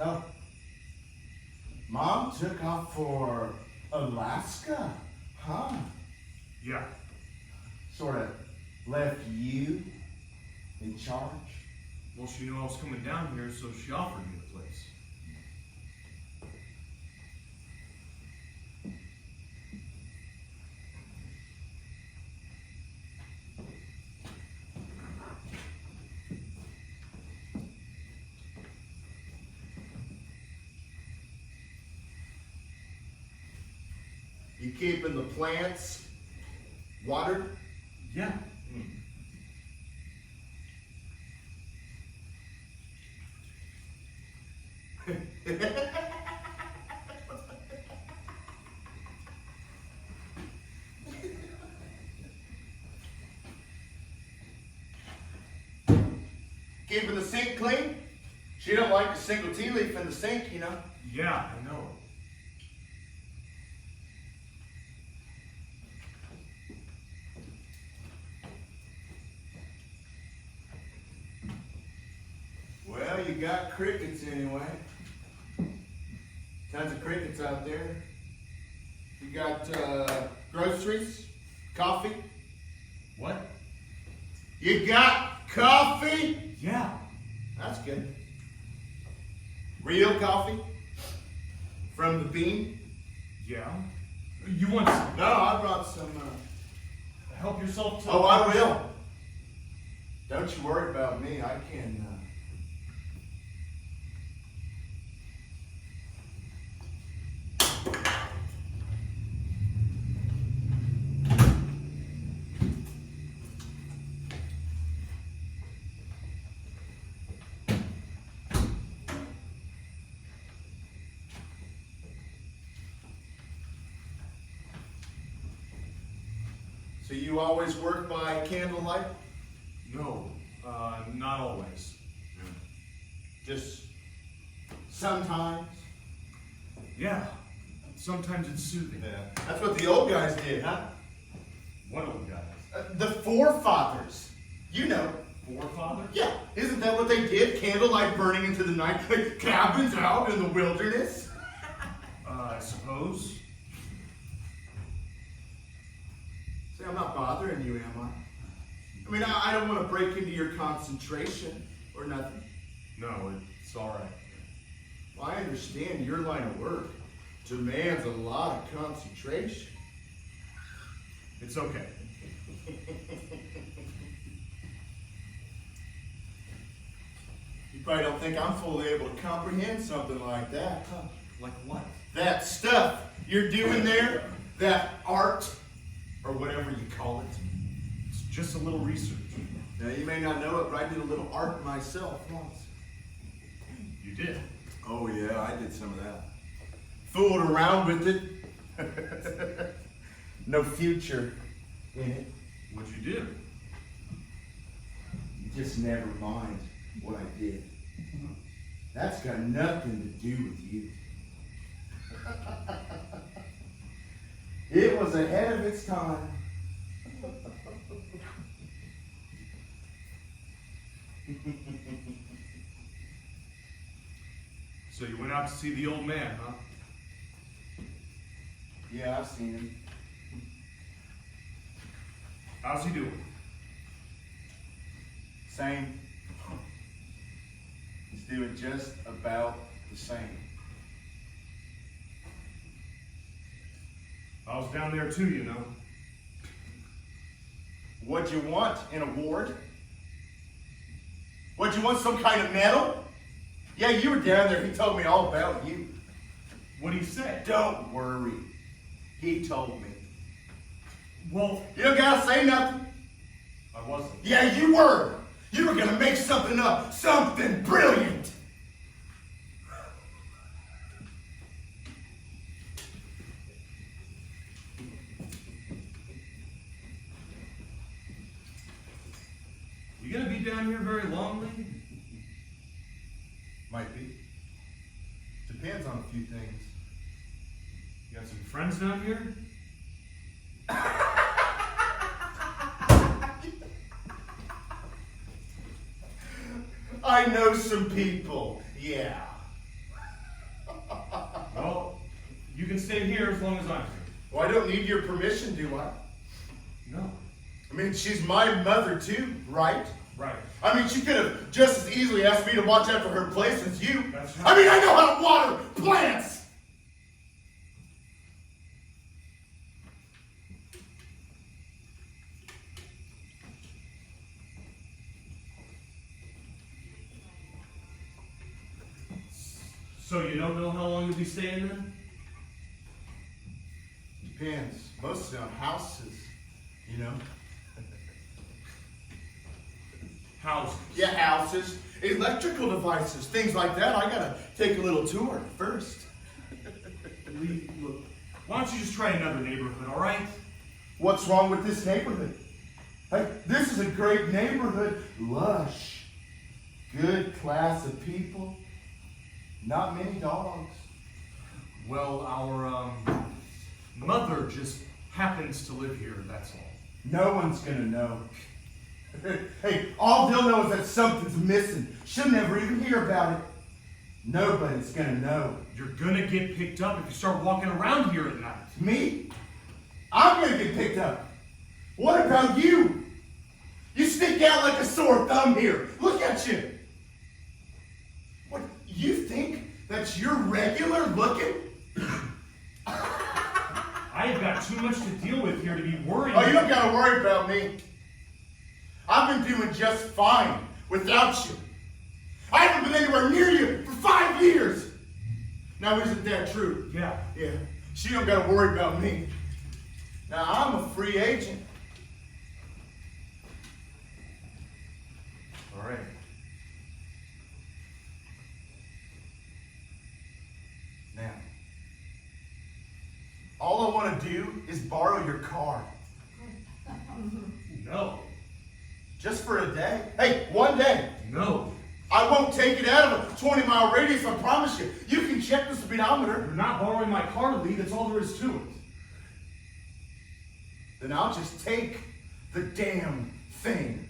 So, Mom took off for Alaska, huh? Yeah. Sort of left you in charge? Well, she knew I was coming down here, so she offered me the place. You keeping the plants watered? Yeah. Keeping the sink clean? She don't like a single tea leaf in the sink, you know. Yeah, I know. Well, you got crickets anyway. Tons of crickets out there. You got groceries, coffee. What? You got coffee? Yeah. That's good. Real coffee? From the bean? Yeah. You want some? No, I brought some. Help yourself to... Oh, I will. Don't you worry about me. I can. So you always work by candlelight? No, not always. Just sometimes? Yeah. Sometimes it's soothing. Yeah. That's what the old guys did, huh? What old guys? The forefathers. You know. Forefather? Yeah. Isn't that what they did? Candlelight burning into the night, like cabins out in the wilderness? I suppose. See, I'm not bothering you, am I? I mean, I don't want to break into your concentration or nothing. No, it's all right. Well, I understand your line of work demands a lot of concentration. It's okay. You probably don't think I'm fully able to comprehend something like that, huh? Like what? That stuff you're doing there, that art, or whatever you call it. It's just a little research. Now, you may not know it, but I did a little art myself once. You did? Oh, yeah, I did some of that. Fooled around with it. No future in it. What'd you do? You just never mind what I did. That's got nothing to do with you. It was ahead of its time. So you went out to see the old man, huh? Yeah, I've seen him. How's he doing? Same. He's doing just about the same. I was down there too, you know. What'd you want? An award? What'd you want? Some kind of medal? Yeah, you were down there. He told me all about you. What'd he say? Don't worry. He told me. Well, You don't gotta say nothing. I wasn't. Yeah, you were. You were gonna make something up. Something brilliant. You gonna be down here very long, Lee? Might be. Depends on a few things. You got some friends down here? I know some people. Yeah. can stay here as long as I'm here. Well, I don't need your permission, do I? No. I mean, she's my mother too, right? Right. I mean, she could have just as easily asked me to watch after her place as you. That's right. I mean, I know how to water plants! So you don't know how long you'll be staying then? Depends. Mostly on houses, you know? Houses. Yeah, houses, electrical devices, things like that. I gotta take a little tour first. Lee, look, why don't you just try another neighborhood, all right? What's wrong with this neighborhood? Hey, this is a great neighborhood. Lush. Good class of people. Not many dogs. Well, our mother just happens to live here, that's all. No one's gonna know. Hey, all they'll know is that something's missing. She'll never even hear about it. Nobody's gonna know. You're gonna get picked up if you start walking around here at night. Me? I'm gonna get picked up. What about you? You stick out like a sore thumb here. Look at you. What, you think that you're regular looking? I've got too much to deal with here to be worried. Oh, you don't gotta worry about me. I've been doing just fine without you. I haven't been anywhere near you for 5 years. Now, isn't that true? Yeah. Yeah. She don't gotta worry about me. Now, I'm a free agent. All right. Now, all I want to do is borrow your car. No. Just for a day. Hey, one day. No. I won't take it out of a 20-mile radius, I promise you. You can check the speedometer. You're not borrowing my car, Lee. That's all there is to it. Then I'll just take the damn thing.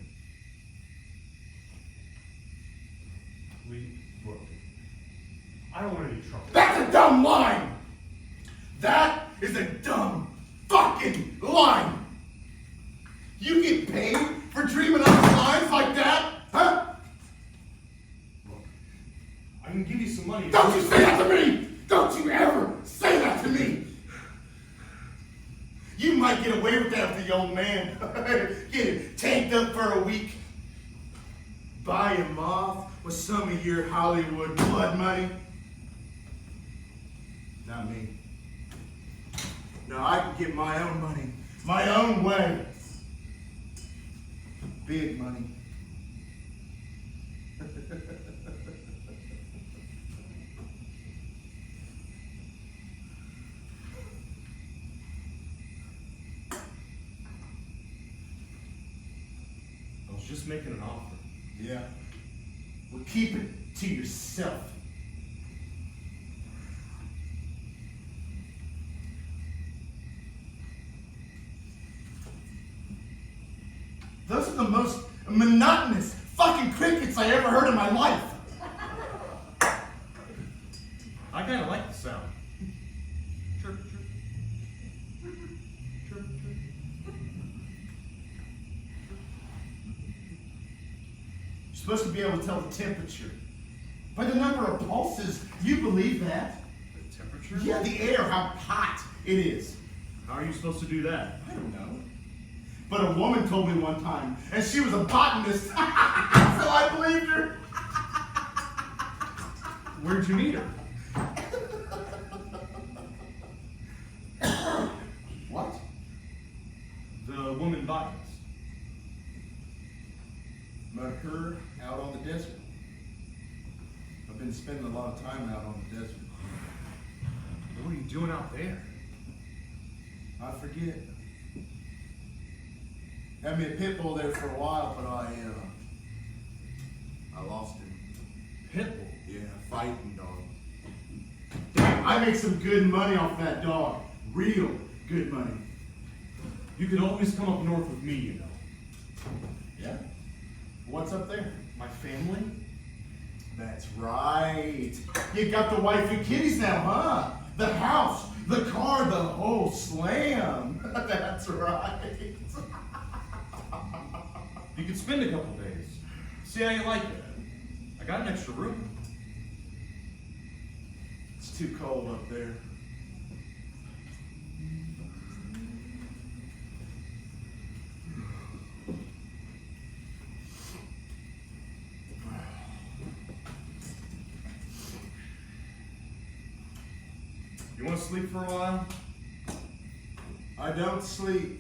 Lee, look. I don't want any trouble. That's a dumb line. That is a dumb fucking line. You get paid for dreaming up lines like that? Huh? Look, I can give you some money. Don't you say that to me! Don't you ever say that to me! You might get away with that with the old man. Get it tanked up for a week. Buy him off with some of your Hollywood blood money. Not me. No, I can get my own money, my own way. Big money. I was just making an offer. Yeah. Well, keep it to yourself. Those are the most monotonous fucking crickets I ever heard in my life. I kind of like the sound. Chirp, chirp. Chirp, chirp. You're supposed to be able to tell the temperature. By the number of pulses, you believe that? The temperature? Yeah, the air, how hot it is. How are you supposed to do that? I don't know. But a woman told me one time, and she was a botanist, so I believed her. Where'd you meet her? What? The woman botanist. Met her out on the desert. I've been spending a lot of time out on the desert. What are you doing out there? I forget. Had me a pit bull there for a while, but I lost him. Pitbull. Yeah, fighting dog. Damn, I make some good money off that dog. Real good money. You can always come up north with me, you know. Yeah? What's up there? My family? That's right. You got the wife and kitties now, huh? The house. The car, the whole slam. That's right. You could spend a couple days. See how you like it. I got an extra room. It's too cold up there. You want to sleep for a while? I don't sleep.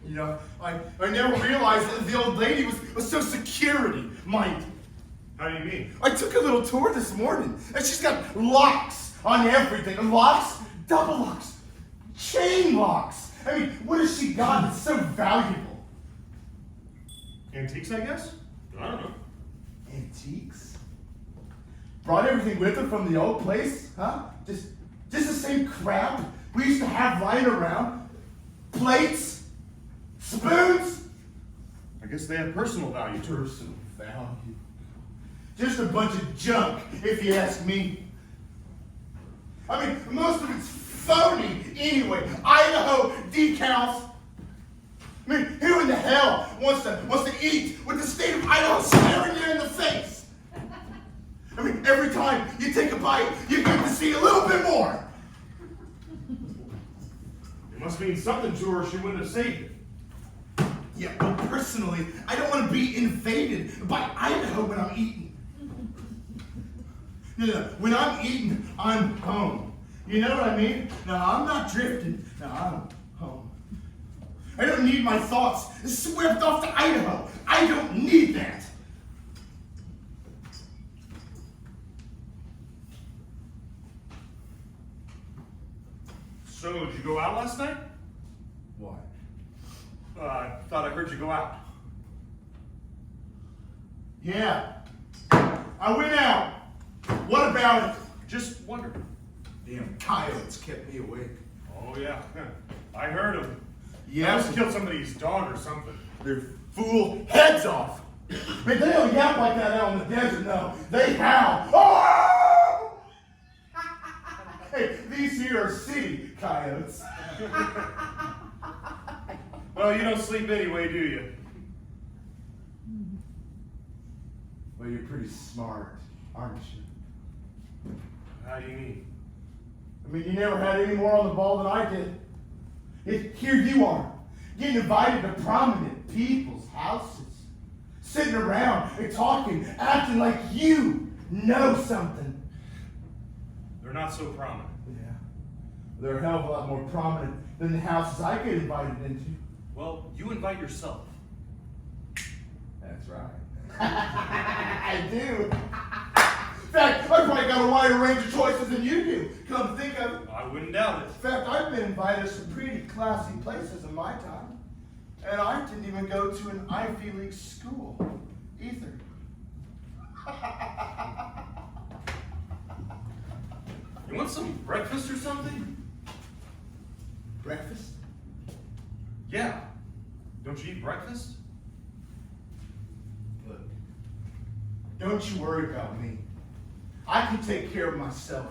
You know, I never realized that the old lady was so security-minded. How do you mean? I took a little tour this morning, and she's got locks on everything. Locks, double locks, chain locks. I mean, what has she got that's so valuable? Antiques, I guess? I don't know. Antiques? Brought everything with her from the old place, huh? Just the same crap we used to have lying around. Plates, spoons. I guess they have personal value to her. Personal value. Just a bunch of junk, if you ask me. I mean, most of it's phony anyway. Idaho decals. I mean, who in the hell wants to eat with the state of Idaho staring you in the face? I mean, every time you take a bite, you get to see a little bit more. It must mean something to her, or she wouldn't have saved it. Yeah, well, personally, I don't want to be invaded by Idaho when I'm eating. No. When I'm eating, I'm home. You know what I mean? No, I'm not drifting. No, I'm home. I don't need my thoughts swept off to Idaho. I don't need that. So, did you go out last night? What? I thought I heard you go out. Yeah. I went out. What about it? Just wondered. Damn coyotes kept me awake. Oh, yeah. I heard him. Yeah. Must have killed somebody's dog or something. Their fool heads off. But they don't yap like that out in the desert, no. They howl. Oh! Hey, these here are city coyotes. Well, you don't sleep anyway, do you? Well, you're pretty smart, aren't you? How do you mean? I mean, you never had any more on the ball than I did. Here you are, getting invited to prominent people's houses, sitting around and talking, acting like you know something. They're not so prominent. Yeah, they're a hell of a lot more prominent than the houses I get invited into. Well, you invite yourself. That's right. I do. In fact, I've probably got a wider range of choices than you do, come to think of it. I wouldn't doubt it. In fact, I've been invited to some pretty classy places in my time. And I didn't even go to an Ivy League school, either. You want some breakfast or something? Breakfast? Yeah. Don't you eat breakfast? Look, don't you worry about me. I can take care of myself.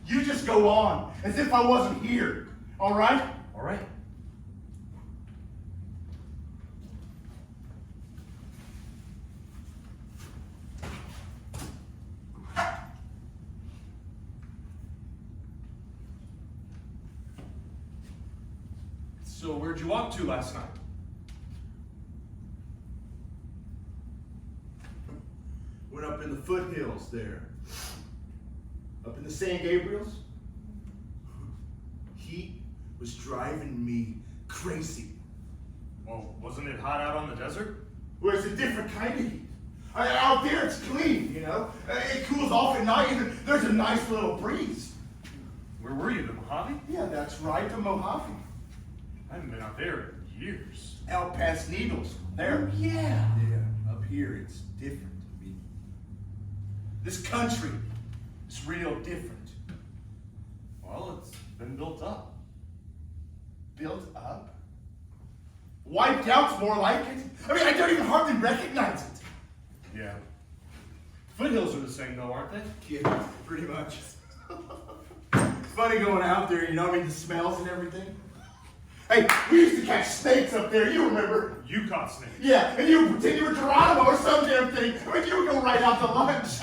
You just go on as if I wasn't here. All right? All right. So where'd you walk to last night? Went up in the foothills there. Up in the San Gabriels. Heat was driving me crazy. Well, wasn't it hot out on the desert? Well, it's a different kind of heat. Out there it's clean, you know. It cools off at night and there's a nice little breeze. Where were you, the Mojave? Yeah, that's right, the Mojave. I haven't been out there in years. Out past Needles, there. Yeah. Yeah, up here it's different. I mean, this country is real different. Well, it's been built up. Built up? Wiped out's more like it. I mean, I don't even hardly recognize it. Yeah. Foothills are the same though, aren't they? Yeah, pretty much. Funny going out there, you know, I mean, the smells and everything. Hey, we used to catch snakes up there, you remember? You caught snakes. Yeah, and you would pretend you were Geronimo or some damn thing. I mean, you would go right out to lunch.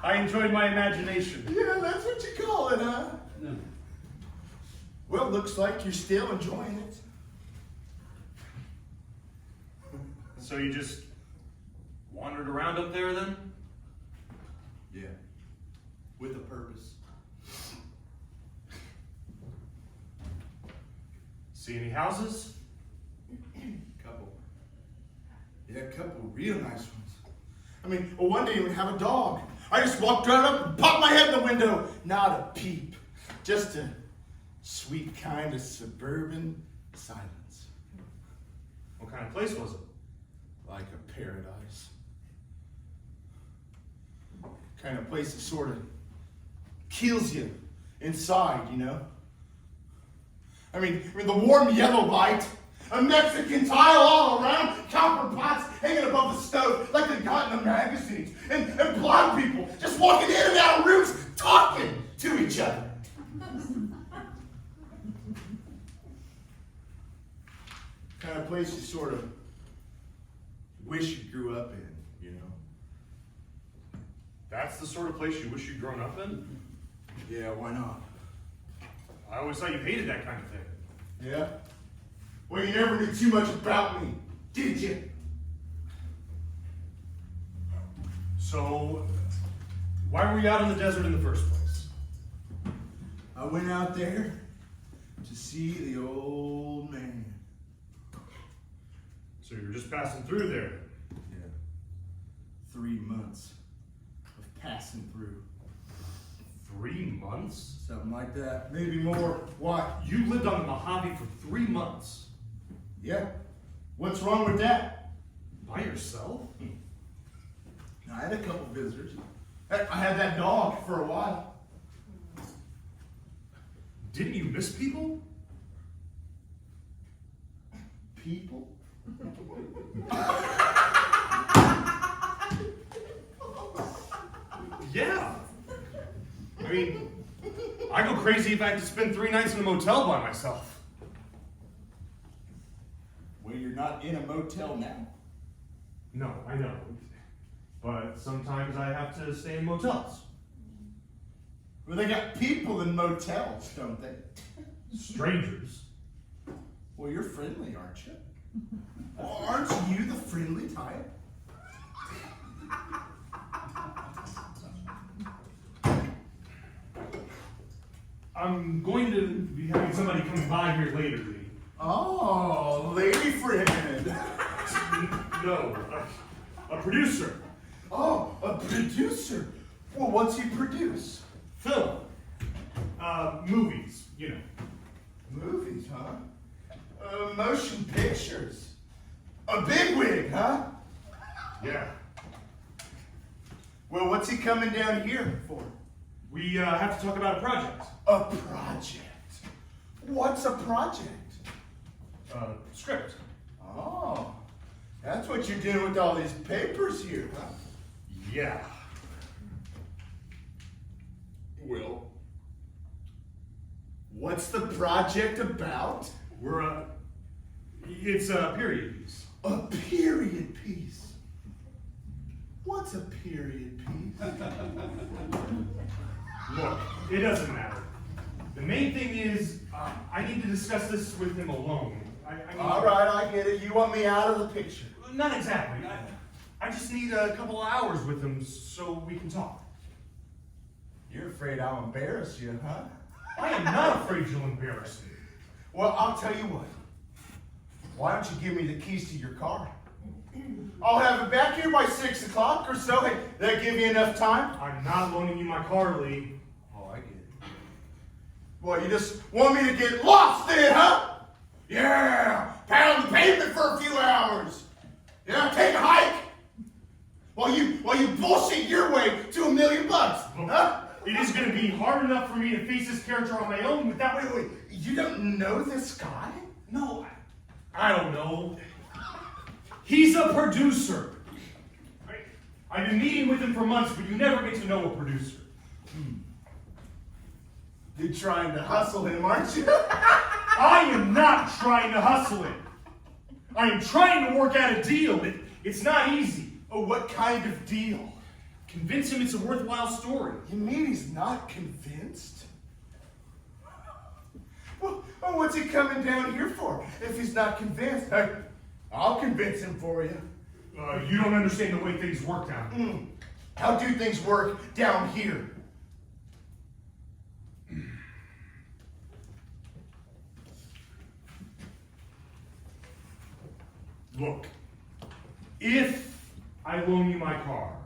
I enjoyed my imagination. Yeah, that's what you call it, huh? No. Well, looks like you're still enjoying it. So you just wandered around up there then? Yeah, with a purpose. See any houses? Couple. Yeah, a couple real nice ones. I mean, well, one day you would have a dog. I just walked right up and popped my head in the window. Not a peep. Just a sweet kind of suburban silence. What kind of place was it? Like a paradise. Kind of place that sort of kills you inside, you know? I mean, the warm yellow light, a Mexican tile all around, copper pots hanging above the stove like they got in the magazines, and blind people just walking in and out of rooms talking to each other. Kind of place you sort of wish you grew up in, you know? That's the sort of place you wish you'd grown up in? Yeah, why not? I always thought you hated that kind of thing. Yeah? Well, you never knew too much about me, did you? So, why were you out in the desert in the first place? I went out there to see the old man. So you were just passing through there? Yeah. 3 months of passing through. 3 months? Something like that. Maybe more. Why? You lived on the Mojave for 3 months? Yeah. What's wrong with that? By yourself? I had a couple visitors. I had that dog for a while. Didn't you miss people? People? Yeah. I mean, I go crazy if I have to spend 3 nights in a motel by myself. Well, you're not in a motel now. No, I know. But sometimes I have to stay in motels. Well, they got people in motels, don't they? Strangers. Well, you're friendly, aren't you? Well, aren't you the friendly type? I'm going to be having somebody come by here later, Lee. Oh, lady friend. No, a producer. Oh, a producer. Well, what's he produce? Film. Movies, you know. Movies, huh? Motion pictures. A bigwig, huh? Yeah. Well, what's he coming down here for? We have to talk about a project. A project. What's a project? Script. Oh, that's what you're doing with all these papers here, huh? Yeah. Well, What's the project about? It's a period piece. A period piece. What's a period piece? Look, it doesn't matter. The main thing is, I need to discuss this with him alone. All right, I get it. You want me out of the picture. Not exactly. I just need a couple of hours with him so we can talk. You're afraid I'll embarrass you, huh? I am not afraid you'll embarrass me. Well, I'll tell you what. Why don't you give me the keys to your car? I'll have it back here by 6 o'clock or so. Hey, that give you enough time? I'm not loaning you my car, Lee. Oh, I get it. Well, you just want me to get lost in it, huh? Yeah, pound the pavement for a few hours. Yeah, take a hike. While you bullshit your way to $1 million, huh? It is going to be hard enough for me to face this character on my own without... Wait, you don't know this guy? No, I don't know. He's a producer. I've been meeting with him for months, but you never get to know a producer. You're trying to hustle him, aren't you? I am not trying to hustle him. I am trying to work out a deal. It's not easy. Oh, what kind of deal? Convince him it's a worthwhile story. You mean he's not convinced? Well, what's he coming down here for if he's not convinced? Hey, I'll convince him for you. You don't understand the way things work down here. How do things work down here? Look, if I loan you my car,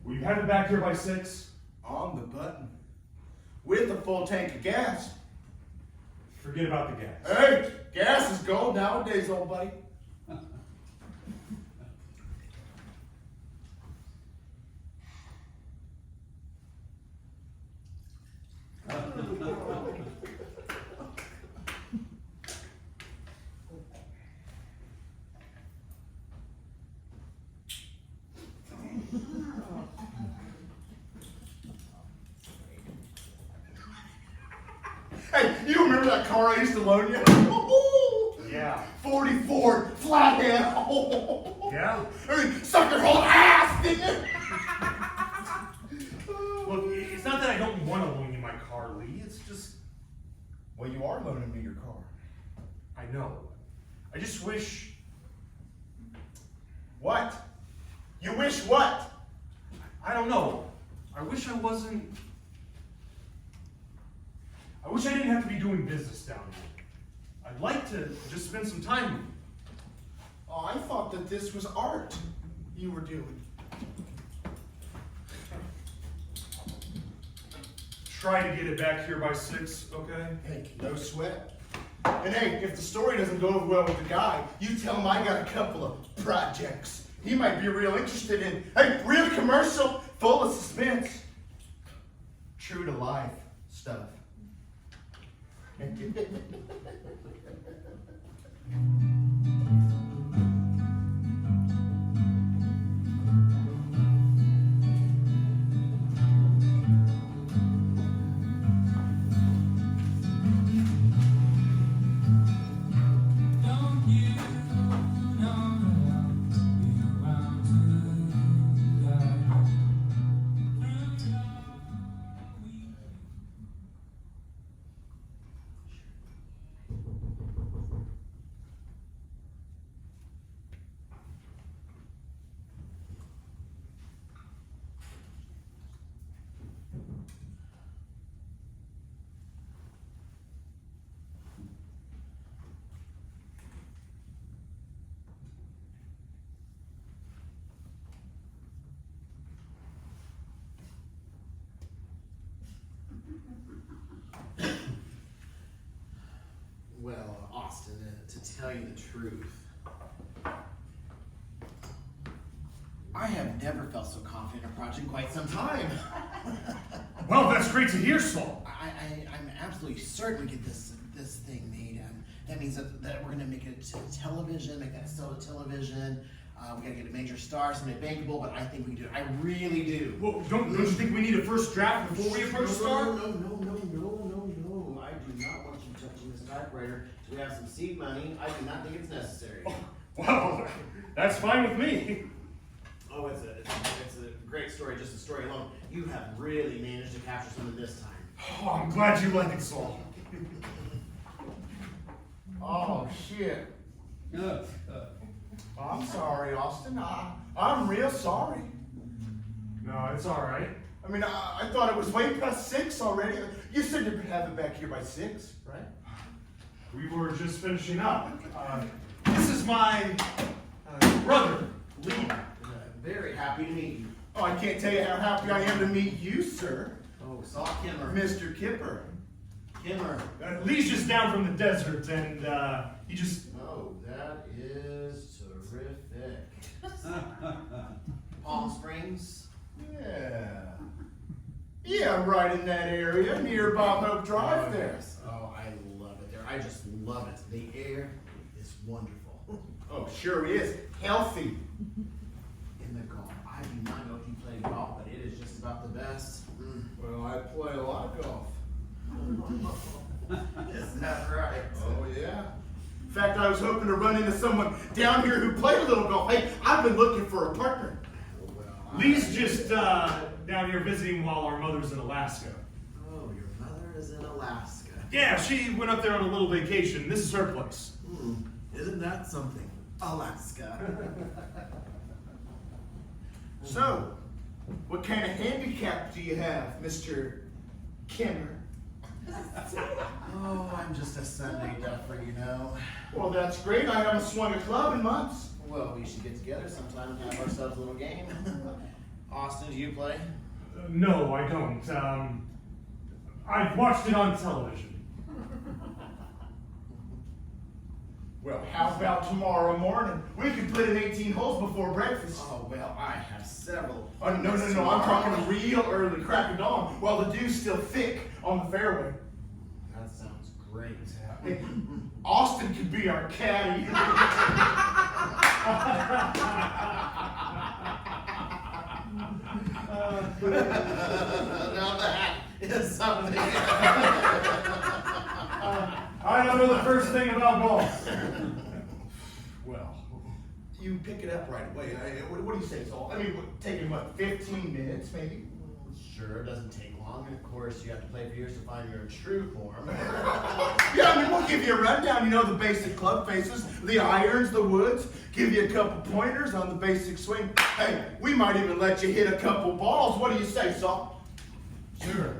will you have it back here by 6? On the button. With a full tank of gas. Forget about the gas. Hey, gas is gold nowadays, old buddy. Hey, you remember that car I used to loan you? Yeah. 44 flathead. Yeah? I mean, sucked your whole ass, didn't it? Look, it's not that I don't want to loan you my car, Lee. It's just... Well, you are loaning me your car. I know. I just wish... What? You wish what? I don't know. I wish I wasn't... I wish I didn't have to be doing business down here. I'd like to just spend some time with you. Oh, I thought that this was art you were doing. Try to get it back here by 6, okay? Hey, no sweat. And hey, if the story doesn't go over well with the guy, you tell him I got a couple of projects he might be real interested in. Hey, real commercial, full of suspense. True to life stuff. Well, Austin, to tell you the truth, I have never felt so confident in a project in quite some time. Well, that's great to hear, Saul. I'm absolutely certain we get this thing made. That means that we're going to make it to television, make that still to television. We got to get a major star, somebody bankable, but I think we can do it. I really do. Well, don't you think we need a first draft before we approach Star? No. this typewriter. We have some seed money. I do not think it's necessary. Well, that's fine with me. Oh, it's a great story, just the story alone. You have really managed to capture some of this time. Oh, I'm glad you like it, Saul. Oh, shit. I'm sorry, Austin. I'm real sorry. No, it's all right. I mean, I thought it was way past 6 already. You said you'd have it back here by 6, right? We were just finishing up. This is my brother, Lee. Very happy to meet you. Oh, I can't tell you how happy I am to meet you, sir. Oh, Saul Kimmer. Mr. Kipper. Kimmer. Lee's just down from the desert, and he just... Oh, that is terrific. Palm Springs. Yeah, right in that area near Bob Hope Drive there. Yes. Oh, I love it there. I just love it. The air is wonderful. Oh, sure is. Healthy. In the golf. I do not know if you play golf, but it is just about the best. Well, I play a lot of golf. Is that right? Oh, yeah. In fact, I was hoping to run into someone down here who played a little golf. Hey, I've been looking for a partner. Lee's just down here visiting while our mother's in Alaska. Oh, your mother is in Alaska. Yeah, she went up there on a little vacation. This is her place. Isn't that something? Alaska. So, what kind of handicap do you have, Mr. Kimmer? Oh, I'm just a Sunday duffer, you know. Well, that's great. I haven't swung a club in months. Well, we should get together sometime and have ourselves a little game. Austin, do you play? No, I don't. I've watched it on television. Well, how about tomorrow morning? We could put in 18 holes before breakfast. Oh, well, I have several. Oh, no, I'm talking real early, crack of dawn, while the dew's still thick on the fairway. That sounds great. Hey, Austin could be our caddy. Now that is something. I don't know the first thing about golf. Well, You pick it up right away. What do you say, Saul? I mean, taking what, 15 minutes maybe? Sure, it doesn't take long. And of course, you have to play for years to find your true form. Yeah, I mean, we'll give you a rundown. You know, the basic club faces, the irons, the woods. Give you a couple pointers on the basic swing. Hey, we might even let you hit a couple balls. What do you say, Saul? sure.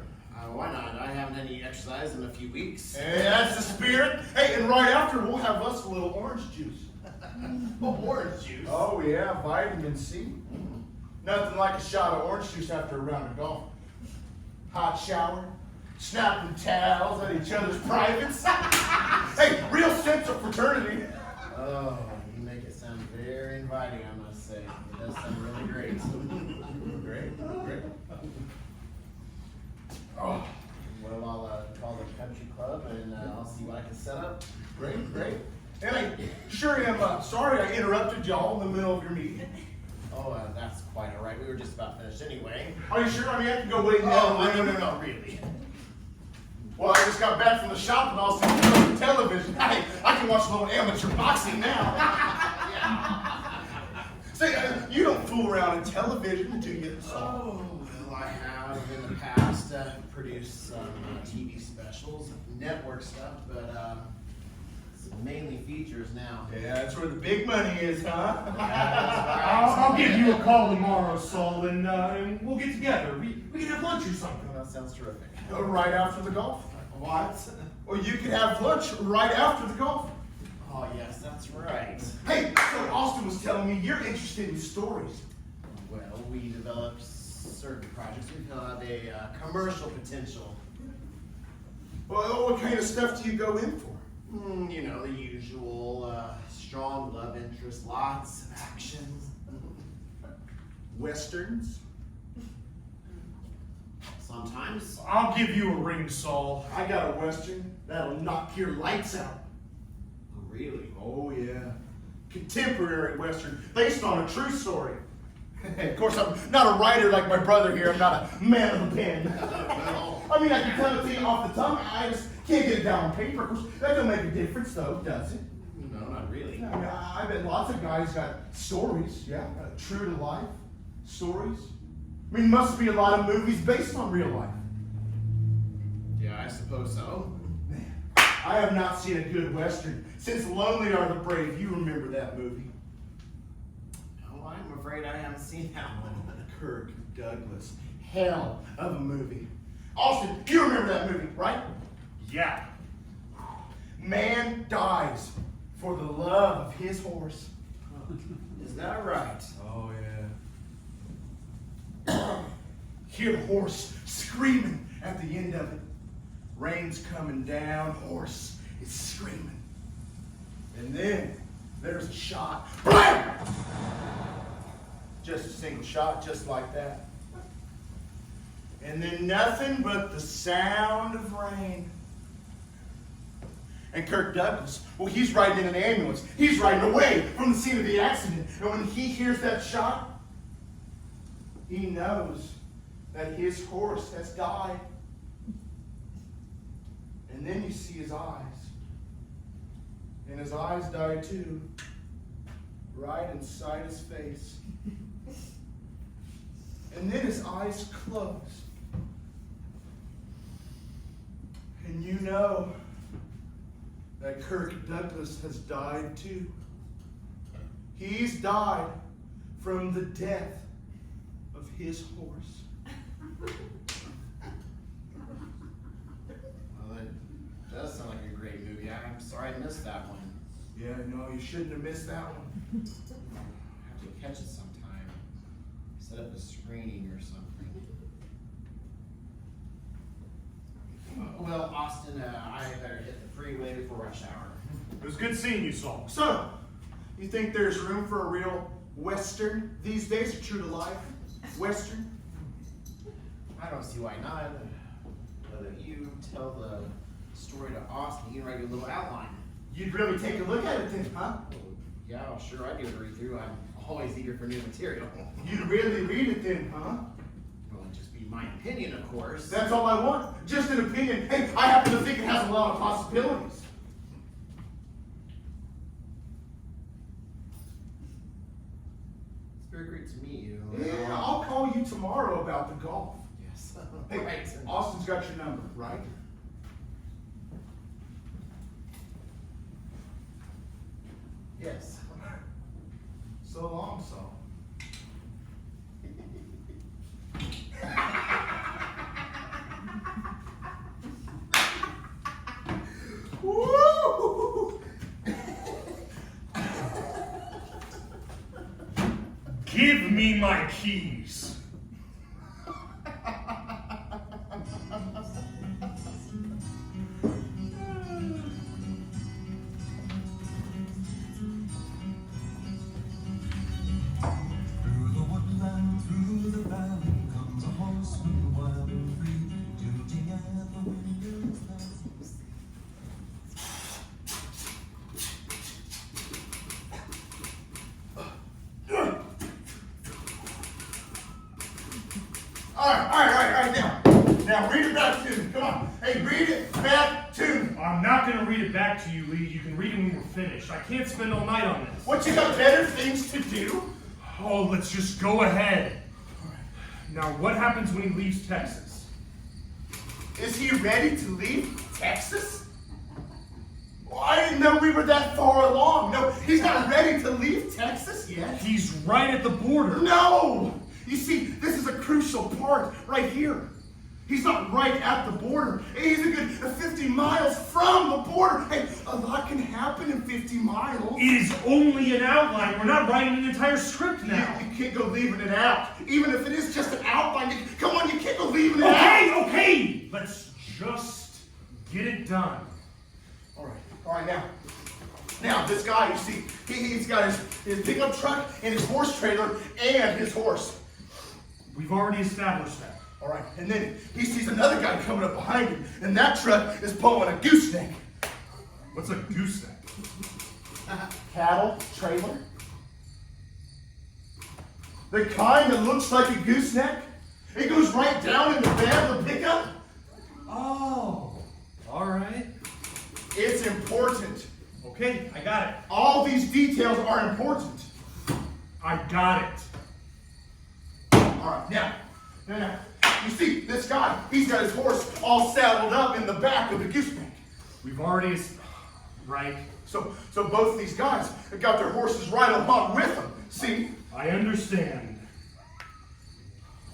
Why not? I haven't any exercise in a few weeks. Hey, that's the spirit. Hey, and right after, we'll have us a little orange juice. Orange juice. Oh, yeah, vitamin C. Nothing like a shot of orange juice after a round of golf. Hot shower, snapping towels at each other's privates. Hey, real sense of fraternity. Oh, you make it sound very inviting, I must say. It does sound really great. Great. Oh, Well, I'll call the country club and I'll see what I can set up. great. And I sure am sorry I interrupted y'all in the middle of your meeting. Oh, that's quite all right. We were just about finished anyway. Are you sure? I mean, I have to go wait in the Oh, other room. no, really. Well, I just got back from the shop and I'll see you on television. Hey, I can watch a little amateur boxing now. Say, you don't fool around in television, do you? Oh, well, I have in the past produced some TV specials, network stuff, but it's mainly features now. Yeah, that's where the big money is, huh? I'll give you a call tomorrow, Saul, and we'll get together. We can have lunch or something. Oh, that sounds terrific. Right after the golf. What? Or you could have lunch right after the golf. Oh, yes, that's right. Hey, so Austin was telling me you're interested in stories. Well, we developed certain projects. We have a commercial potential. Well, what kind of stuff do you go in for? You know, the usual strong love interest, lots of action. Westerns? Sometimes. I'll give you a ring, Saul. I got a western that'll knock your lights out. Really? Oh, yeah. Contemporary western, based on a true story. Of course, I'm not a writer like my brother here. I'm not a man of the pen. I mean, I can tell it to you off the tongue. Can't get it down on paper. Of course, that don't make a difference, though, does it? No, not really. I mean, I bet lots of guys got stories, yeah, true to life stories. I mean, must be a lot of movies based on real life. Yeah, I suppose so. Man, I have not seen a good Western since Lonely Are the Brave. You remember that movie? No, I'm afraid I haven't seen that one. Kirk Douglas. Hell of a movie. Austin, you remember that movie, right? Yeah. Man dies for the love of his horse. Is that right? Oh, Hear the horse screaming at the end of it. Rain's coming down, horse is screaming. And then there's a shot. Blam! Just a single shot, just like that. And then nothing but the sound of rain. And Kirk Douglas, well, he's riding in an ambulance. He's riding away from the scene of the accident. And when he hears that shot, he knows that his horse has died. And then you see his eyes. And his eyes die too, right inside his face. And then his eyes close. And you know that Kirk Douglas has died too. He's died from the death of his horse. Well, that does sound like a great movie. I'm sorry I missed that one. Yeah, no, you shouldn't have missed that one. I'll have to catch it sometime. Set up a screening or something. Well, Austin, I better hit the freeway before rush hour. It was good seeing you, Saul. So, you think there's room for a real Western these days, a true to life Western? I don't see why not. Whether you tell the story to Austin, you can write your little outline. You'd really take a look at it then, huh? Yeah, well, sure, I'd give it a read through. I'm always eager for new material. You'd really read it then, huh? Well, it'd just be my opinion, of course. That's all I want. Just an opinion. Hey, I happen to think it has a lot of possibilities. It's very great to meet you. Yeah, I'll call you tomorrow about the golf. Yes. Hey, Right. Austin's got your number, right? Yes. So long, Saul. Woo! Give me my keys. Through the woodland, through the valley, comes a horseman wild and free, tooting at the window's glass. All right, now read it back to me. Come on. Hey, read it back to me. I'm not going to read it back to you, Lee. You can read it when we're finished. I can't spend all night on this. What, you got better things to do? Oh, let's just go ahead. Now, what happens when he leaves Texas? Is he ready to leave Texas? Well, I didn't know we were that far along. No, he's not ready to leave Texas yet. He's right at the border. No! You see, this is a crucial part right here. He's not right at the border. He's a good 50 miles from the border. Hey, a lot can happen in 50 miles. It is only an outline. We're not writing an entire script now. You can't go leaving it out. Even if it is just an outline, come on, you can't go leaving it out. Okay. Let's just get it done. All right, now this guy, you see, he's got his pickup truck and his horse trailer and his horse. We've already established that. All right, and then he sees another guy coming up behind him, and that truck is pulling a gooseneck. What's a gooseneck? Cattle trailer. The kind that looks like a gooseneck. It goes right down in the bed of the pickup. Oh. All All right. It's important. Okay, I got it. All these details are important. I got it. All right, now, you see, this guy, he's got his horse all saddled up in the back of the gooseneck. We've already... Right. So both these guys have got their horses right along with them. See? I understand.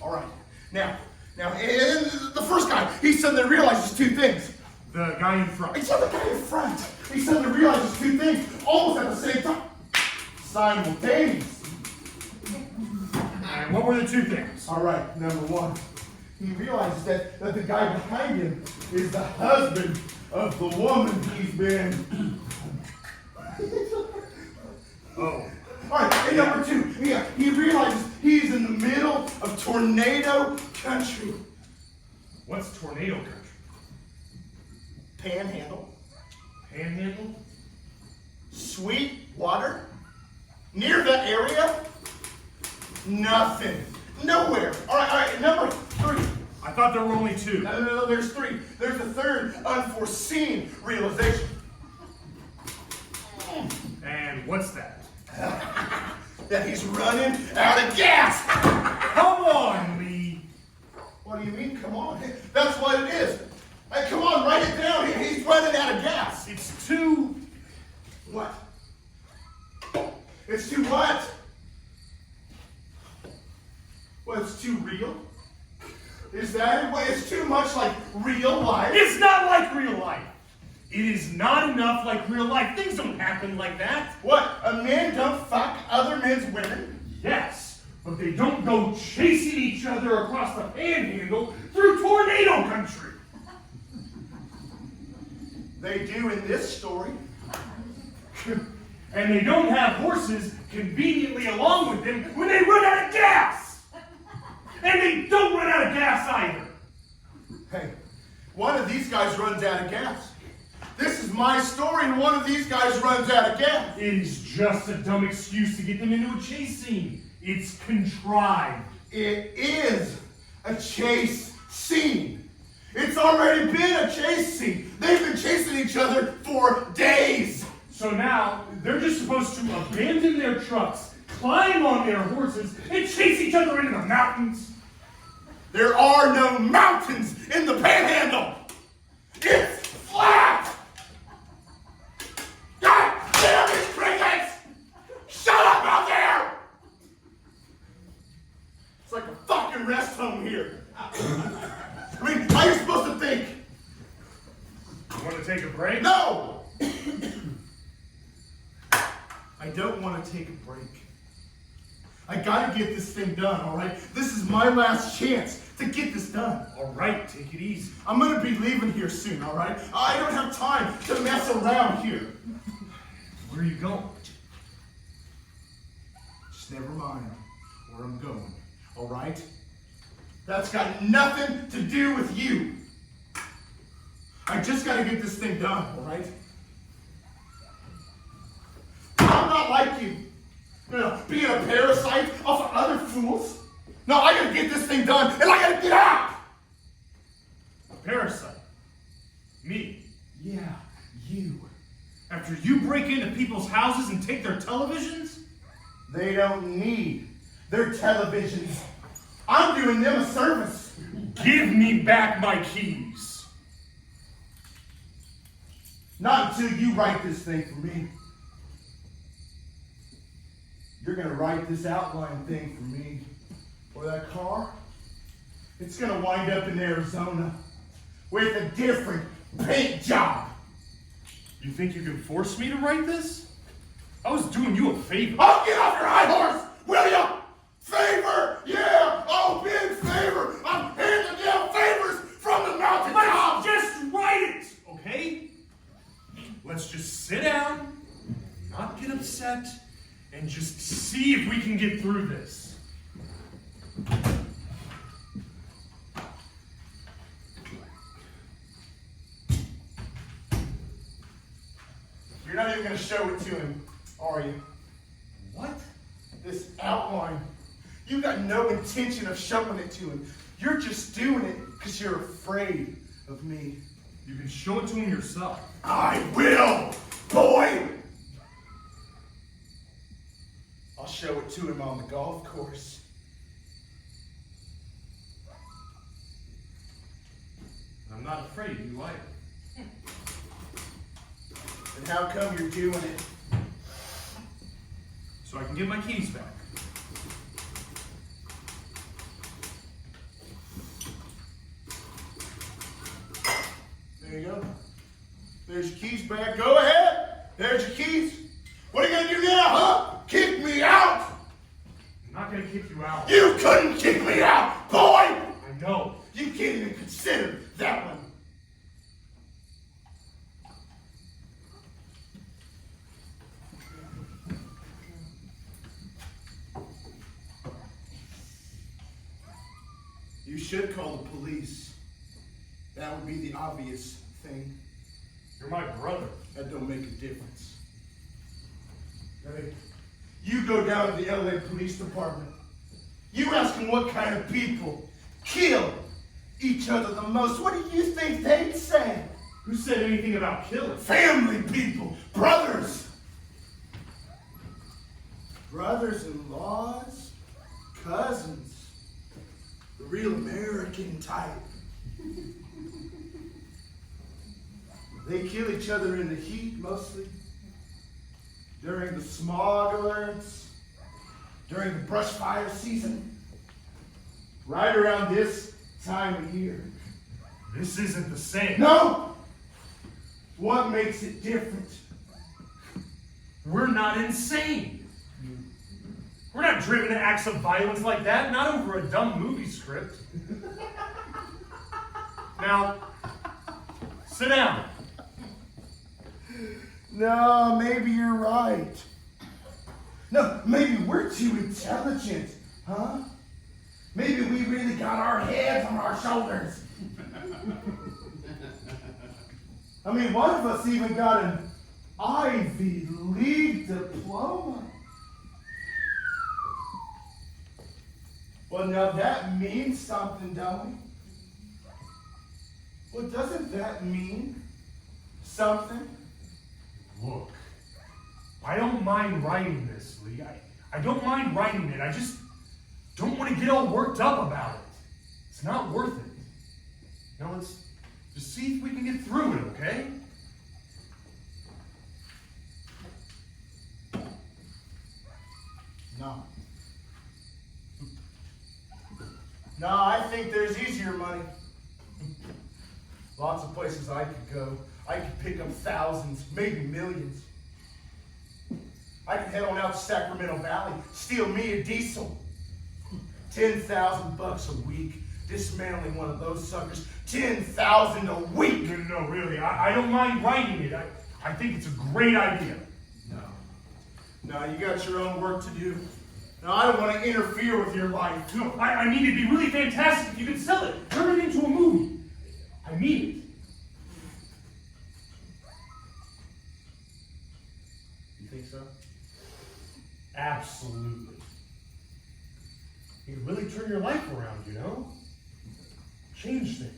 All right. Now, and the first guy, he suddenly realizes two things. The guy in front. He said the guy in front. He suddenly realizes two things almost at the same time. Simultaneous. And what were the two things? All right, number one. He realizes that the guy behind him is the husband of the woman he's been. Oh. All right, and number two, he realizes he's in the middle of tornado country. What's tornado country? Panhandle, Panhandle? sweet water, near that area, nothing, nowhere. All right, number three. I thought there were only two. No, there's three. There's a third unforeseen realization. And what's that? That he's running out of gas. Come on, Lee. What do you mean, come on? That's what it is. Hey, come on, write it down. He's running out of gas. It's too... What? It's too what? Well, it's too real? Is that it? Well, it's too much like real life. It's not like real life. It is not enough like real life. Things don't happen like that. What? A man don't fuck other men's women? Yes, but they don't go chasing each other across the panhandle through tornado country. They do in this story. And they don't have horses conveniently along with them when they run out of gas. And they don't run out of gas either. Hey, one of these guys runs out of gas. This is my story, and one of these guys runs out of gas. It is just a dumb excuse to get them into a chase scene. It's contrived. It is a chase scene. It's already been a chase scene. They've been chasing each other for days. So now, they're just supposed to abandon their trucks, climb on their horses, and chase each other into the mountains. There are no mountains in the panhandle. It's flat. God damn it, crickets! Shut up out there! It's like a fucking rest home here. I mean, how are you supposed to think? You want to take a break? No! I don't want to take a break. I gotta get this thing done, all right? This is my last chance to get this done. All right, take it easy. I'm gonna be leaving here soon, all right? I don't have time to mess around here. Where are you going? Just never mind where I'm going, all right? That's got nothing to do with you. I just gotta get this thing done, all right? I'm not like you. Being a parasite off of other fools. No, I gotta get this thing done, and I gotta get out! A parasite? Me? Yeah, you. After you break into people's houses and take their televisions? They don't need their televisions. I'm doing them a service. Give me back my keys. Not until you write this thing for me. You're gonna write this outline thing for me. Or that car, it's gonna wind up in Arizona with a different paint job. You think you can force me to write this? I was doing you a favor. Oh, get off your high horse, will ya? Favor, yeah, oh, big favor. I'm handing down favors from the mountain top. Let's just write it, okay? Let's just sit down, not get upset, and just see if we can get through this. You're not even gonna show it to him, are you? What? This outline. You got no intention of showing it to him. You're just doing it because you're afraid of me. You can show it to him yourself. I will, boy! I'll show it to him on the golf course. I'm not afraid you like it. And how come you're doing it? So I can get my keys back. There you go. There's your keys back. Go ahead. There's your keys. What are you going to do now, huh? Kick me out? I'm not gonna kick you out. You couldn't kick me out, boy! I know. You can't even consider that one. You should call the police. That would be the obvious thing. You're my brother. That don't make a difference. Hey, you go down to the LA Police Department. You ask them what kind of people kill each other the most. What do you think they'd say? Who said anything about killing? Family people, brothers. Brothers-in-laws, cousins. The real American type. They kill each other in the heat mostly. During the smog alerts. During the brush fire season. Right around this time of year. This isn't the same. No! What makes it different? We're not insane. We're not driven to acts of violence like that, not over a dumb movie script. Now, sit down. No, maybe you're right. No, maybe we're too intelligent, huh? Maybe we really got our heads on our shoulders. I mean, one of us even got an Ivy League diploma. Well, now that means something, don't it? Well, doesn't that mean something? Look, I don't mind writing this, Lee. I don't mind writing it. I just don't want to get all worked up about it. It's not worth it. Now let's just see if we can get through it, okay? No. No, I think there's easier money. Lots of places I could go. I could pick up thousands, maybe millions. I could head on out to Sacramento Valley, steal me a diesel. $10,000 a week, dismantling one of those suckers. $10,000 a week. No, really, I don't mind writing it. I think it's a great idea. No, you got your own work to do. No, I don't want to interfere with your life. No, I mean, it'd be really fantastic if you could sell it. Turn it into a movie. I mean it. You think so? Absolutely. You could really turn your life around, you know? Change things.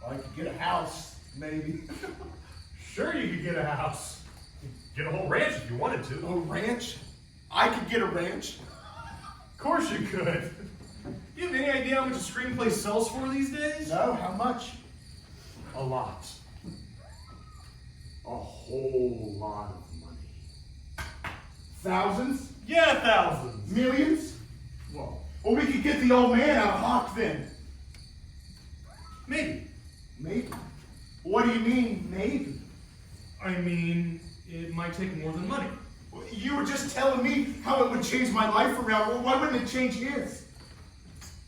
Well, I could get a house, maybe. Sure, you could get a house. Get a whole ranch if you wanted to. A ranch? I could get a ranch? Of course you could. You have any idea how much a screenplay sells for these days? No, how much? A lot. A whole lot of money. Thousands? Yeah, thousands. Millions? Well, we could get the old man out of Hawk then. Maybe. Maybe? What do you mean, maybe? I mean, it might take more than money. Well, you were just telling me how it would change my life around. Well, why wouldn't it change his?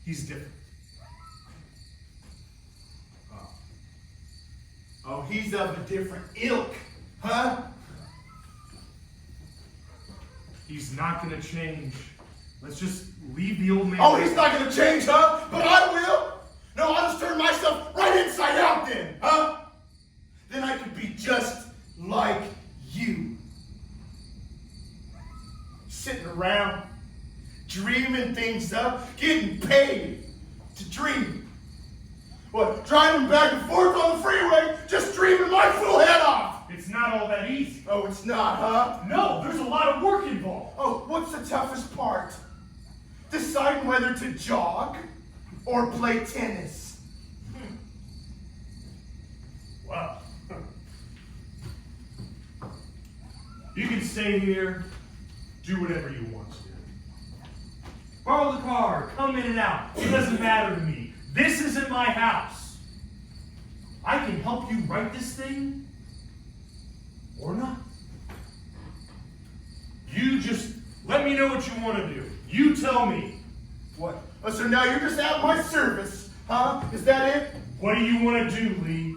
He's different. Oh, he's of a different ilk, huh? He's not gonna change. Let's just leave the old man. Oh, he's not gonna change, huh? But I will. No, I'll just turn myself right inside out then, huh? Then I could be just like you. Sitting around, dreaming things up, getting paid. to dream. What, driving back and forth on the freeway, just dreaming my fool head off? It's not all that easy. Oh, it's not, huh? No, there's a lot of work involved. Oh, what's the toughest part? Deciding whether to jog or play tennis. Well, you can stay here, do whatever you want to. Borrow the car, come in and out. It doesn't matter to me. This isn't my house. I can help you write this thing, or not. You just let me know what you want to do. You tell me. What? Oh, so now you're just at my service, huh? Is that it? What do you want to do, Lee?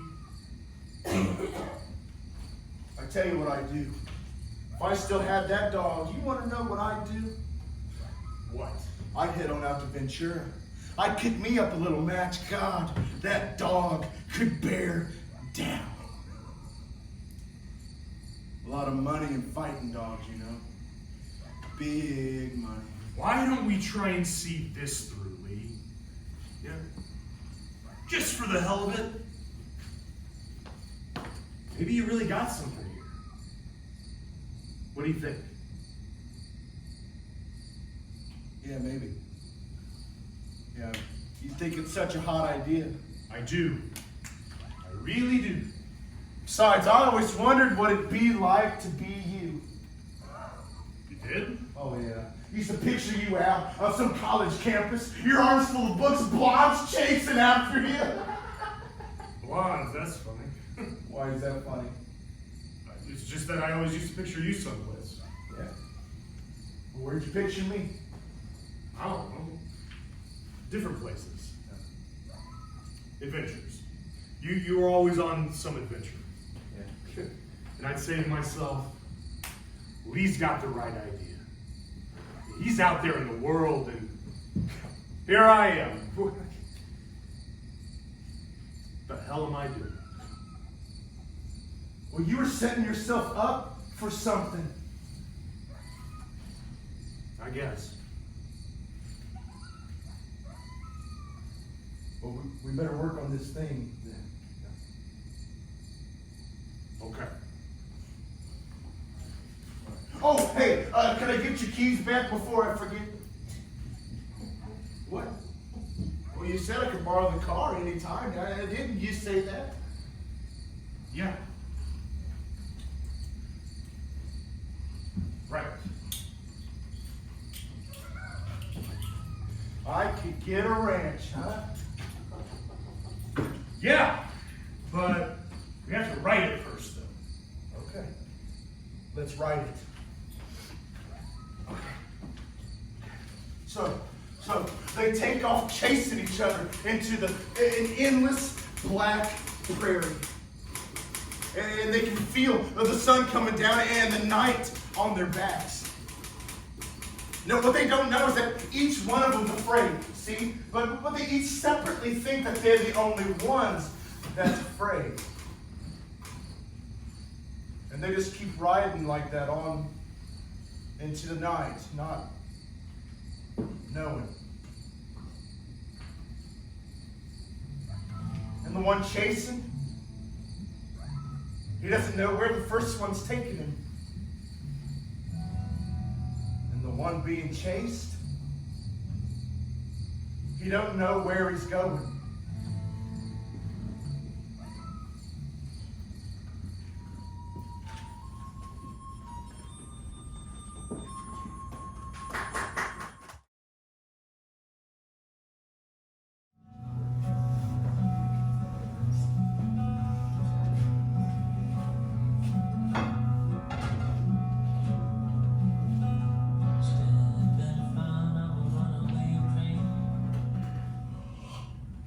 I tell you what I do. If I still had that dog, you want to know what I'd do? What? I'd head on out to Ventura. I'd pick me up a little match. God, that dog could bear down. A lot of money in fighting dogs, you know. Big money. Why don't we try and see this through, Lee? Yeah. Just for the hell of it. Maybe you really got something here. What do you think? Yeah, maybe. Yeah, you think it's such a hot idea. I do. I really do. Besides, I always wondered what it'd be like to be you. You did? Oh, yeah. Used to picture you out on some college campus, your arms full of books, blondes chasing after you. Blondes, that's funny. Why is that funny? It's just that I always used to picture you someplace. Yeah. Well, where'd you picture me? I don't know. Different places. Adventures. You were always on some adventure. Yeah. And I'd say to myself, Lee's got the right idea. He's out there in the world, and here I am. What the hell am I doing? Well, you were setting yourself up for something. I guess. Well, we better work on this thing then. Okay. Oh, hey, can I get your keys back before I forget? What? Well, you said I could borrow the car anytime. Didn't you say that? Yeah. Right. I could get a ranch, huh? Yeah, but we have to write it first, though. Okay. Let's write it. Okay. So they take off chasing each other into an endless black prairie. And they can feel the sun coming down and the night on their backs. No, what they don't know is that each one of them's afraid, see? But they each separately think that they're the only ones that's afraid. And they just keep riding like that on into the night, not knowing. And the one chasing, he doesn't know where the first one's taking him. And the one being chased, he don't know where he's going.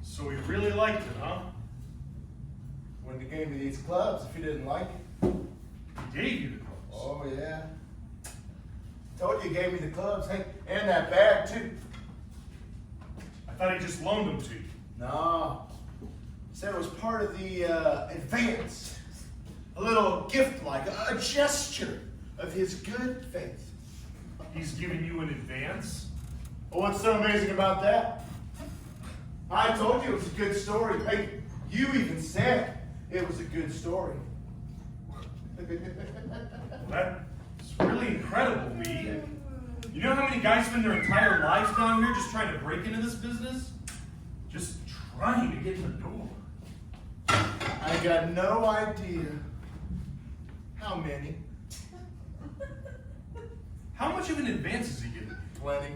So we really liked it, huh? Wouldn't have gave me these clubs if you didn't like it. He gave you the clothes. Oh, yeah. Told you he gave me the clubs. Hey, and that bag, too. I thought he just loaned them to you. No. Said it was part of the advance. A little gift like, a gesture of his good faith. He's giving you an advance? Well, what's so amazing about that? I told you it was a good story. Hey, you even said it was a good story. That's really incredible, Lee. You know how many guys spend their entire lives down here just trying to break into this business? Just trying to get in the door. I got no idea how many. How much of an advance is he getting? Plenty.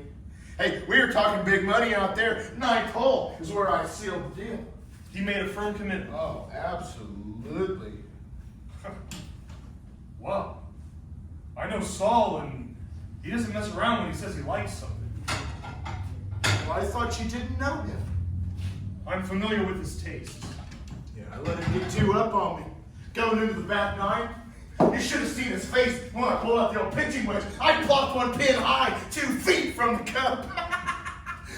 Hey, we were talking big money out there. Ninth hole is where I sealed the deal. He made a firm commitment. Oh, absolutely. Well, I know Saul, and he doesn't mess around when he says he likes something. Well, I thought you didn't know him. I'm familiar with his tastes. Yeah, I let him get too up on me. Going into the back nine, you should have seen his face when I pulled out the old pitching wedge. I plopped one pin high, 2 feet from the cup.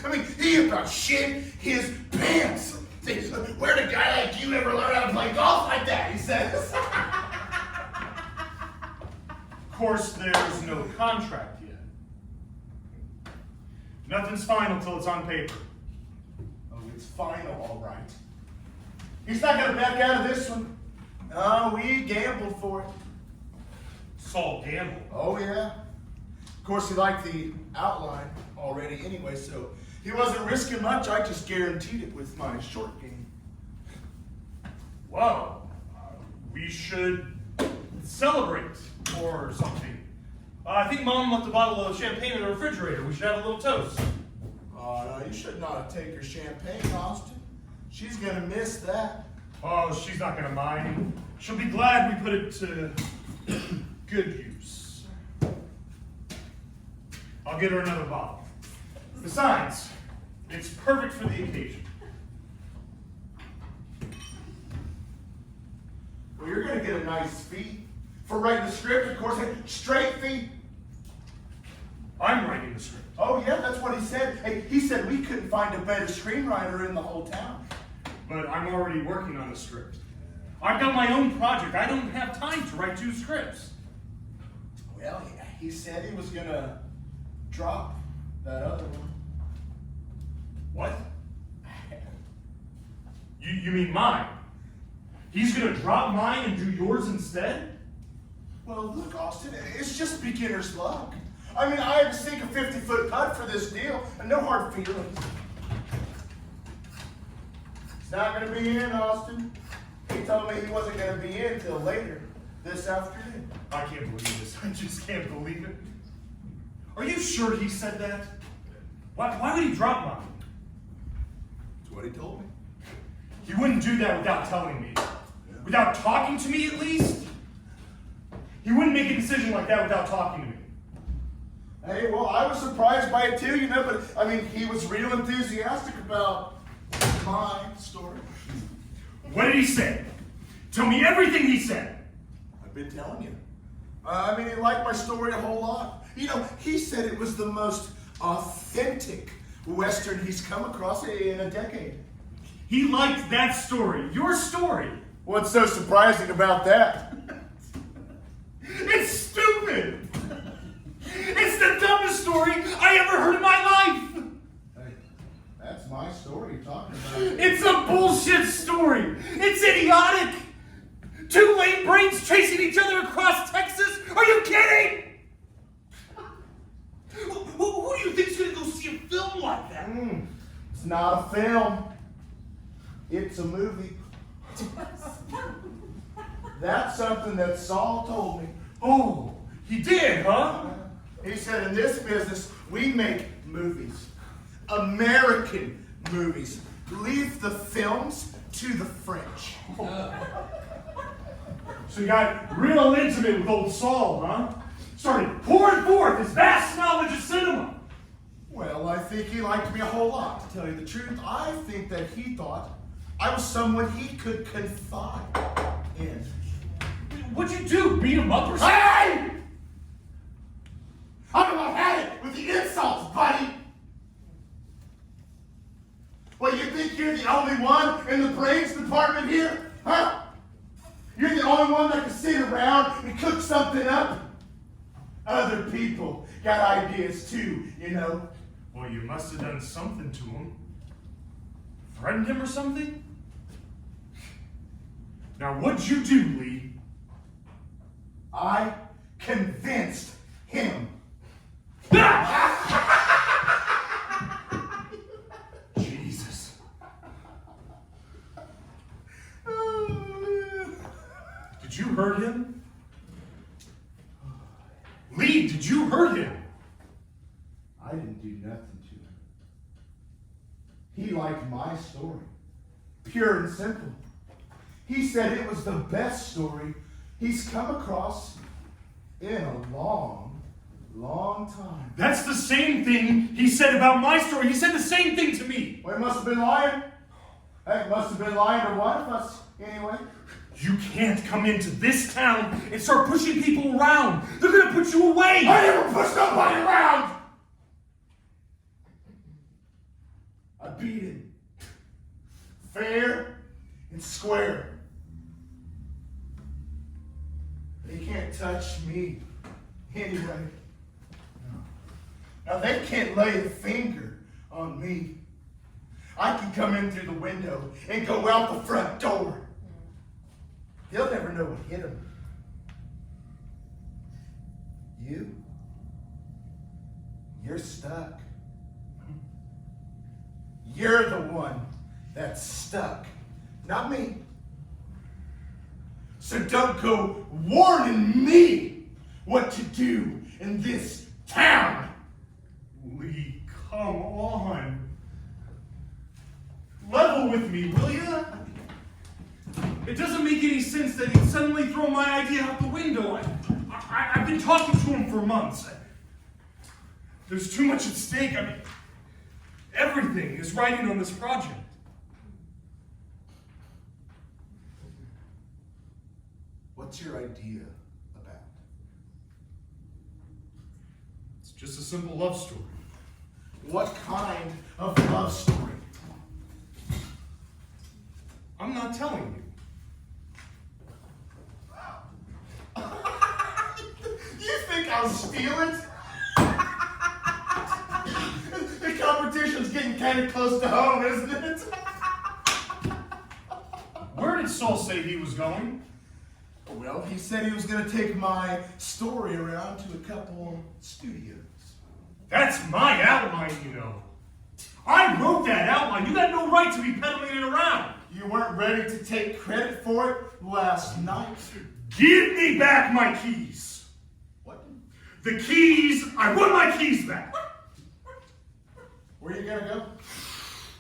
I mean, he about shit his pants. Where'd a guy like you ever learn how to play golf like that, he says. Of course, there's no contract yet. Nothing's final till it's on paper. Oh, it's final, all right. He's not going to back out of this one. No, we gambled for it. Saul gambled. Oh, yeah. Of course, he liked the outline already anyway, so he wasn't risking much. I just guaranteed it with my short game. Well, we should celebrate or something. I think Mom left a bottle of champagne in the refrigerator. We should have a little toast. Oh, no, you should not take her champagne, Austin. She's going to miss that. Oh, she's not going to mind. She'll be glad we put it to good use. I'll get her another bottle. Besides, it's perfect for the occasion. Well, you're going to get a nice fee for writing the script, of course. Straight fee. I'm writing the script. Oh, yeah, that's what he said. Hey, he said we couldn't find a better screenwriter in the whole town. But I'm already working on the script. I've got my own project. I don't have time to write 2 scripts. Well, he said he was going to drop that other one. What? You mean mine? He's gonna drop mine and do yours instead? Well, look, Austin, it's just beginner's luck. I mean, I had to sink a 50-foot putt for this deal, and no hard feelings. It's not going to be in, Austin. He told me he wasn't going to be in until later this afternoon. I can't believe this. I just can't believe it. Are you sure he said that? Why would he drop mine? That's what he told me. He wouldn't do that without telling me. Without talking to me, at least? He wouldn't make a decision like that without talking to me. Hey, well, I was surprised by it too, but, I mean, he was real enthusiastic about my story. What did he say? Tell me everything he said. I've been telling you. I mean, he liked my story a whole lot. You know, he said it was the most authentic Western he's come across in a decade. He liked that story, your story. What's so surprising about that? It's stupid. It's the dumbest story I ever heard in my life. Hey, that's my story you're talking about. It's a bullshit story. It's idiotic. 2 lame brains chasing each other across Texas? Are you kidding? Who do you think's gonna go see a film like that? It's not a film. It's a movie. That's something that Saul told me. Oh, he did, huh? He said, in this business, we make movies. American movies. Leave the films to the French. So you got real intimate with old Saul, huh? Started pouring forth his vast knowledge of cinema. Well, I think he liked me a whole lot, to tell you the truth. I think that he thought I was someone he could confide in. What'd you do? Beat him up or something? Hey! I've about had it with the insults, buddy. Well, you think you're the only one in the brains department here? Huh? You're the only one that can sit around and cook something up? Other people got ideas too, you know. Well, you must have done something to him. threatened him or something? Now, what'd you do, Lee? I convinced him. Jesus. Did you hurt him? Lee, did you hurt him? I didn't do nothing to him. He liked my story. Pure and simple. He said it was the best story he's come across in a long, long time. That's the same thing he said about my story. He said the same thing to me. Well, he must have been lying. Hey, must have been lying to one of us, anyway. You can't come into this town and start pushing people around. They're gonna put you away. I never pushed nobody around! I beat him. Fair and square. They can't touch me anyway. Now they can't lay a finger on me. I can come in through the window and go out the front door. They'll never know what hit them. You're stuck. You're the one that's stuck, not me. So don't go warning me what to do in this town. Lee, come on. Level with me, will ya? It doesn't make any sense that he'd suddenly throw my idea out the window. I've been talking to him for months. There's too much at stake. I mean, everything is riding on this project. What's your idea about? It's just a simple love story. What kind of love story? I'm not telling you. You think I'll steal it? The competition's getting kind of close to home, isn't it? Where did Saul say he was going? Well, he said he was going to take my story around to a couple studios. That's my outline, you know. I wrote that outline. You got no right to be peddling it around. You weren't ready to take credit for it last night. Give me back my keys. What? The keys. I want my keys back. Where are you going to go?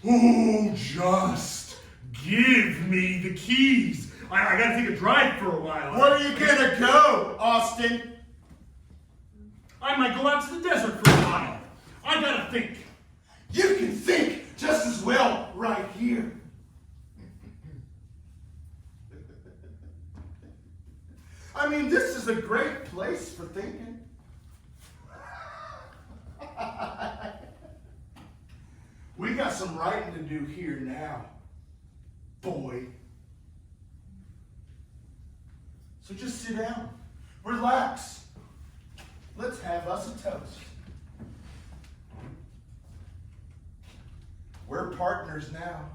Oh, just give me the keys. I gotta take a drive for a while. Where are you going to go, Austin? I might go out to the desert for a while. I gotta think. You can think just as well right here. I mean, this is a great place for thinking. We got some writing to do here now, boy. So just sit down, relax. Let's have us a toast. We're partners now.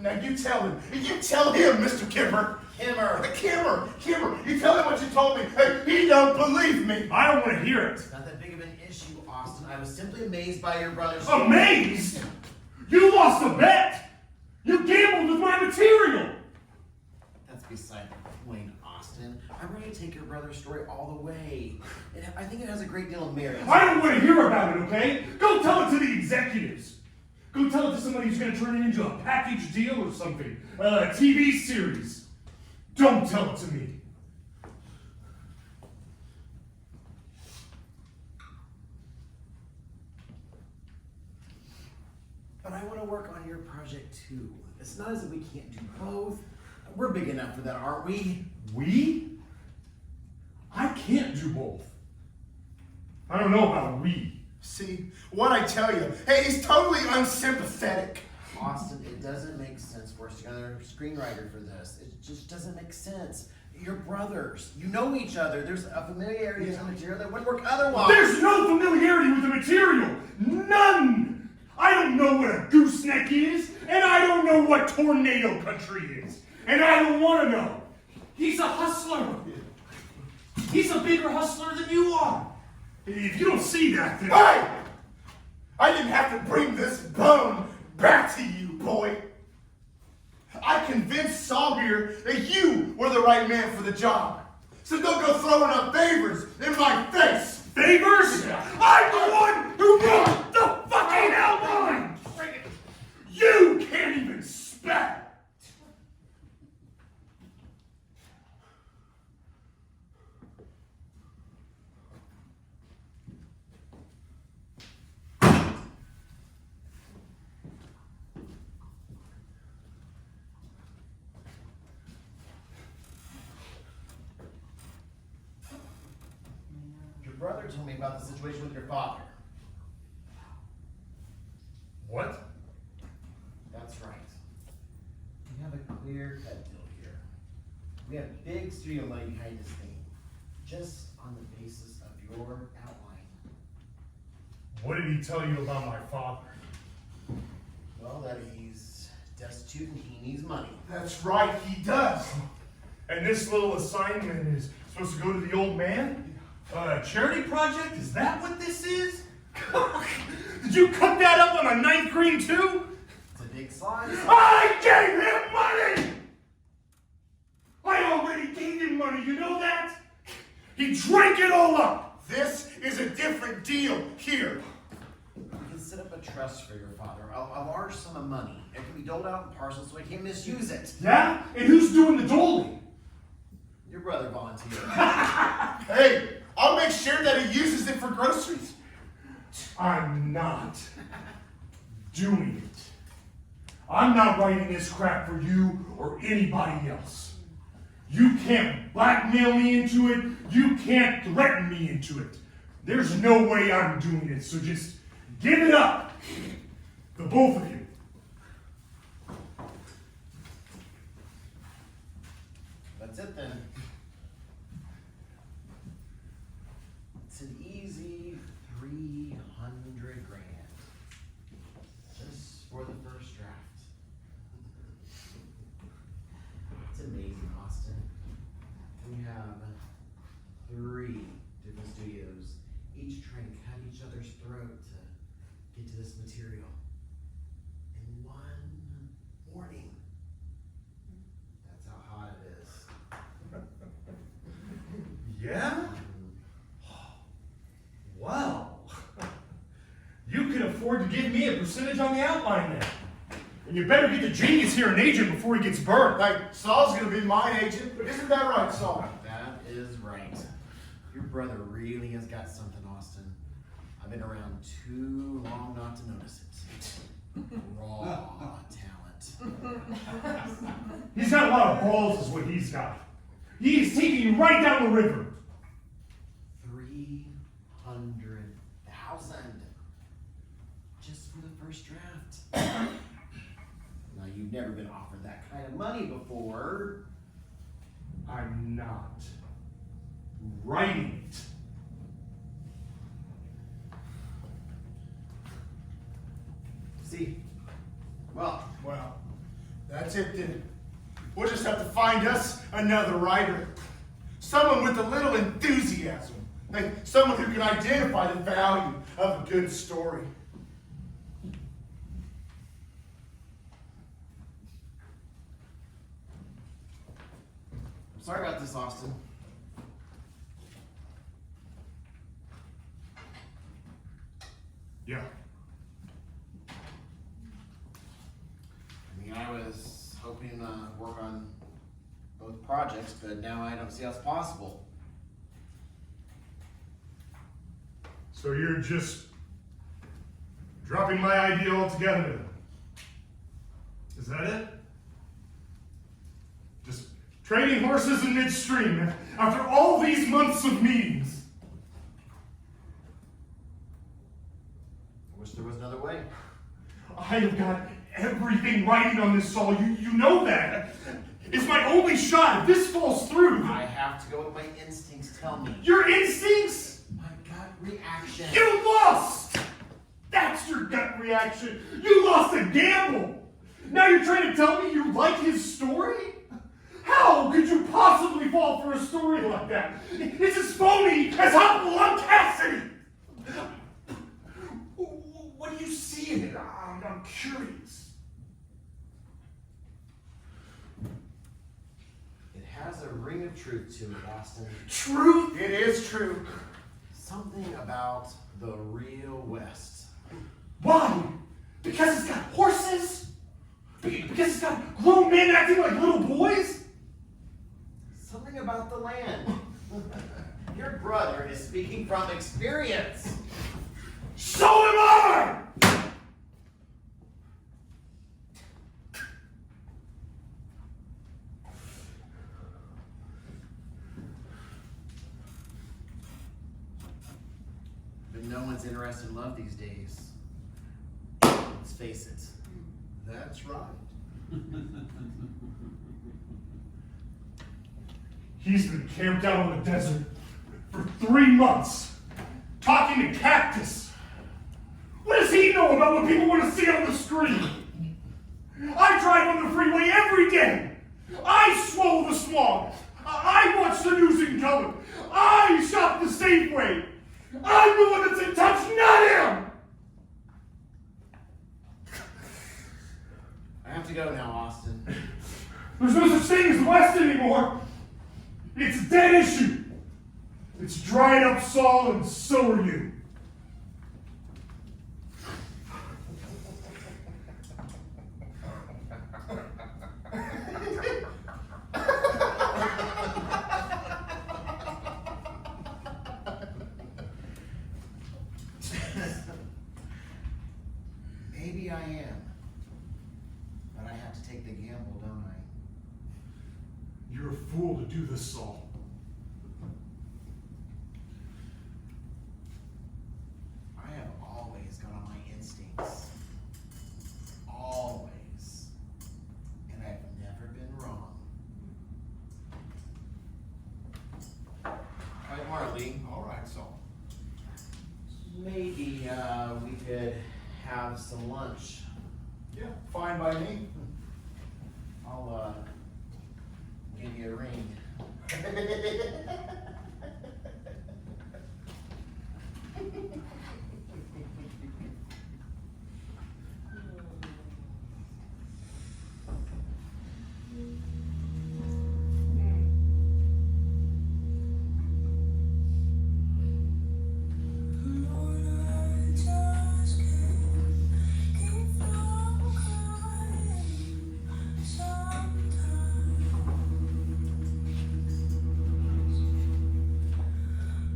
Now you tell him, Mr. Kimmer. Kimmer. You tell him what you told me. Hey, he don't believe me. I don't want to hear it. It's not that big of an issue, Austin. I was simply amazed by your brother's... Amazed? You lost a bet. You gambled with my material. That's beside the point, Austin. I'm ready to take your brother's story all the way. I think it has a great deal of merit. I don't want to hear about it, okay? Go tell it to the executives. Go tell it to somebody who's going to turn it into a package deal or something. A TV series. Don't tell it to me. But I want to work on your project too. It's not as if we can't do both. We're big enough for that, aren't we? We? I can't do both. I don't know about we. See, what I tell you, hey, he's totally unsympathetic. Austin, it doesn't make sense for us to get another screenwriter for this. It just doesn't make sense. You're brothers. You know each other. There's a familiarity to the material that wouldn't work otherwise. There's no familiarity with the material. None. I don't know what a gooseneck is, and I don't know what tornado country is, and I don't want to know. He's a hustler. He's a bigger hustler than you are. If you don't see that, then... Hey! I didn't have to bring this bone back to you, boy. I convinced Saul here that you were the right man for the job. So don't go throwing up favors in my face. Favors? I'm the one who wrote the fucking outline! You can't even spell! Your brother told me about the situation with your father. What? That's right. We have a clear-cut deal here. We have big studio money behind this thing, just on the basis of your outline. What did he tell you about my father? Well, that he's destitute and he needs money. That's right, he does. And this little assignment is supposed to go to the old man? Charity project? Is that what this is? Did you cook that up on a ninth green too? It's a big slice. I gave him money! I already gave him money, you know that? He drank it all up! This is a different deal here. You can set up a trust for your father, a large sum of money. It can be doled out in parcels so he can't misuse it. Yeah? And who's doing the doling? Your brother volunteered. Hey, I'll make sure that he uses it for groceries. I'm not doing it. I'm not writing this crap for you or anybody else. You can't blackmail me into it. You can't threaten me into it. There's no way I'm doing it, so just give it up. The both of you. That's it then. It's an easy 300 grand. Just for the first draft. It's amazing, Austin. We have 3 different studios, each trying to cut each other's throat to get to this material. In one morning. That's how hot it is. Yeah? Well, you can afford to give me a percentage on the outline then. And you better get the genius here an agent before he gets burned. Like, Saul's gonna be my agent. Isn't that right, Saul? That is right. Your brother really has got something, Austin. I've been around too long not to notice it. Raw talent. He's got a lot of balls is what he's got. He's taking you right down the river. 300,000 just for the first draft. Now, you've never been offered that kind of money before. I'm not writing it. See? Well, That's it then. We'll just have to find us another writer. Someone with a little enthusiasm. Like someone who can identify the value of a good story. I'm sorry about this, Austin. Yeah. I mean, I was hoping to work on both projects, but now I don't see how it's possible. So you're just dropping my idea altogether then? Is that it? Just trading horses in midstream after all these months of meetings? Wish there was another way. I have got everything riding on this, Saul. You know that. It's my only shot. If this falls through, I have to go with my instincts tell me. your instincts? My gut reaction. You lost! That's your gut reaction. You lost a gamble. Now you're trying to tell me you like his story? How could you possibly fall for a story like that? It's as phony as Hot Blonde Cassidy. What do you see in it? I'm curious. It has a ring of truth to it, Austin. Truth? It is true. Something about the real West. Why? Because it's got horses? Because it's got grown men acting like little boys? Something about the land. Your brother is speaking from experience. So am I! But no one's interested in love these days. Let's face it. That's right. He's been camped out in the desert for 3 months, talking to cactus. What does he know about what people want to see on the screen? I drive on the freeway every day. I swallow the smog. I watch the news in color. I shop the Safeway. I'm the one that's in touch, not him! I have to go now, Austin. There's no such thing as the West anymore. It's a dead issue. It's dried up, Saul, and so are you. Maybe I am. But I have to take the gamble, don't I? You're a fool to do this, Saul. I have always gone on my instincts. Always. And I've never been wrong. Right, Marley. All right, Saul. Maybe we could have some lunch. Yeah, fine by me. I'll give you a ring. Lord, I just can't keep from crying sometimes.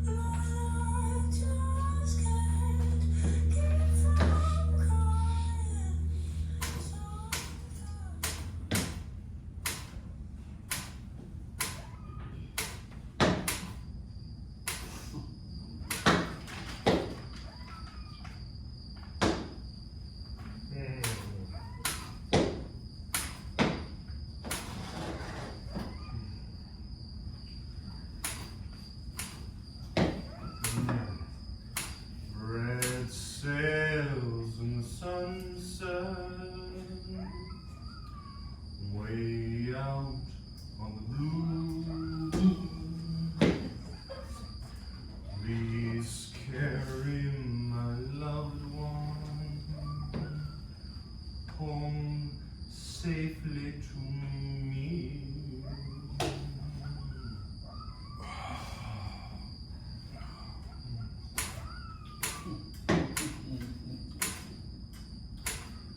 Lord, I just can't keep from crying sometimes. Red sails in the sunset, way out on the blue. Please carry my loved one home safely to me.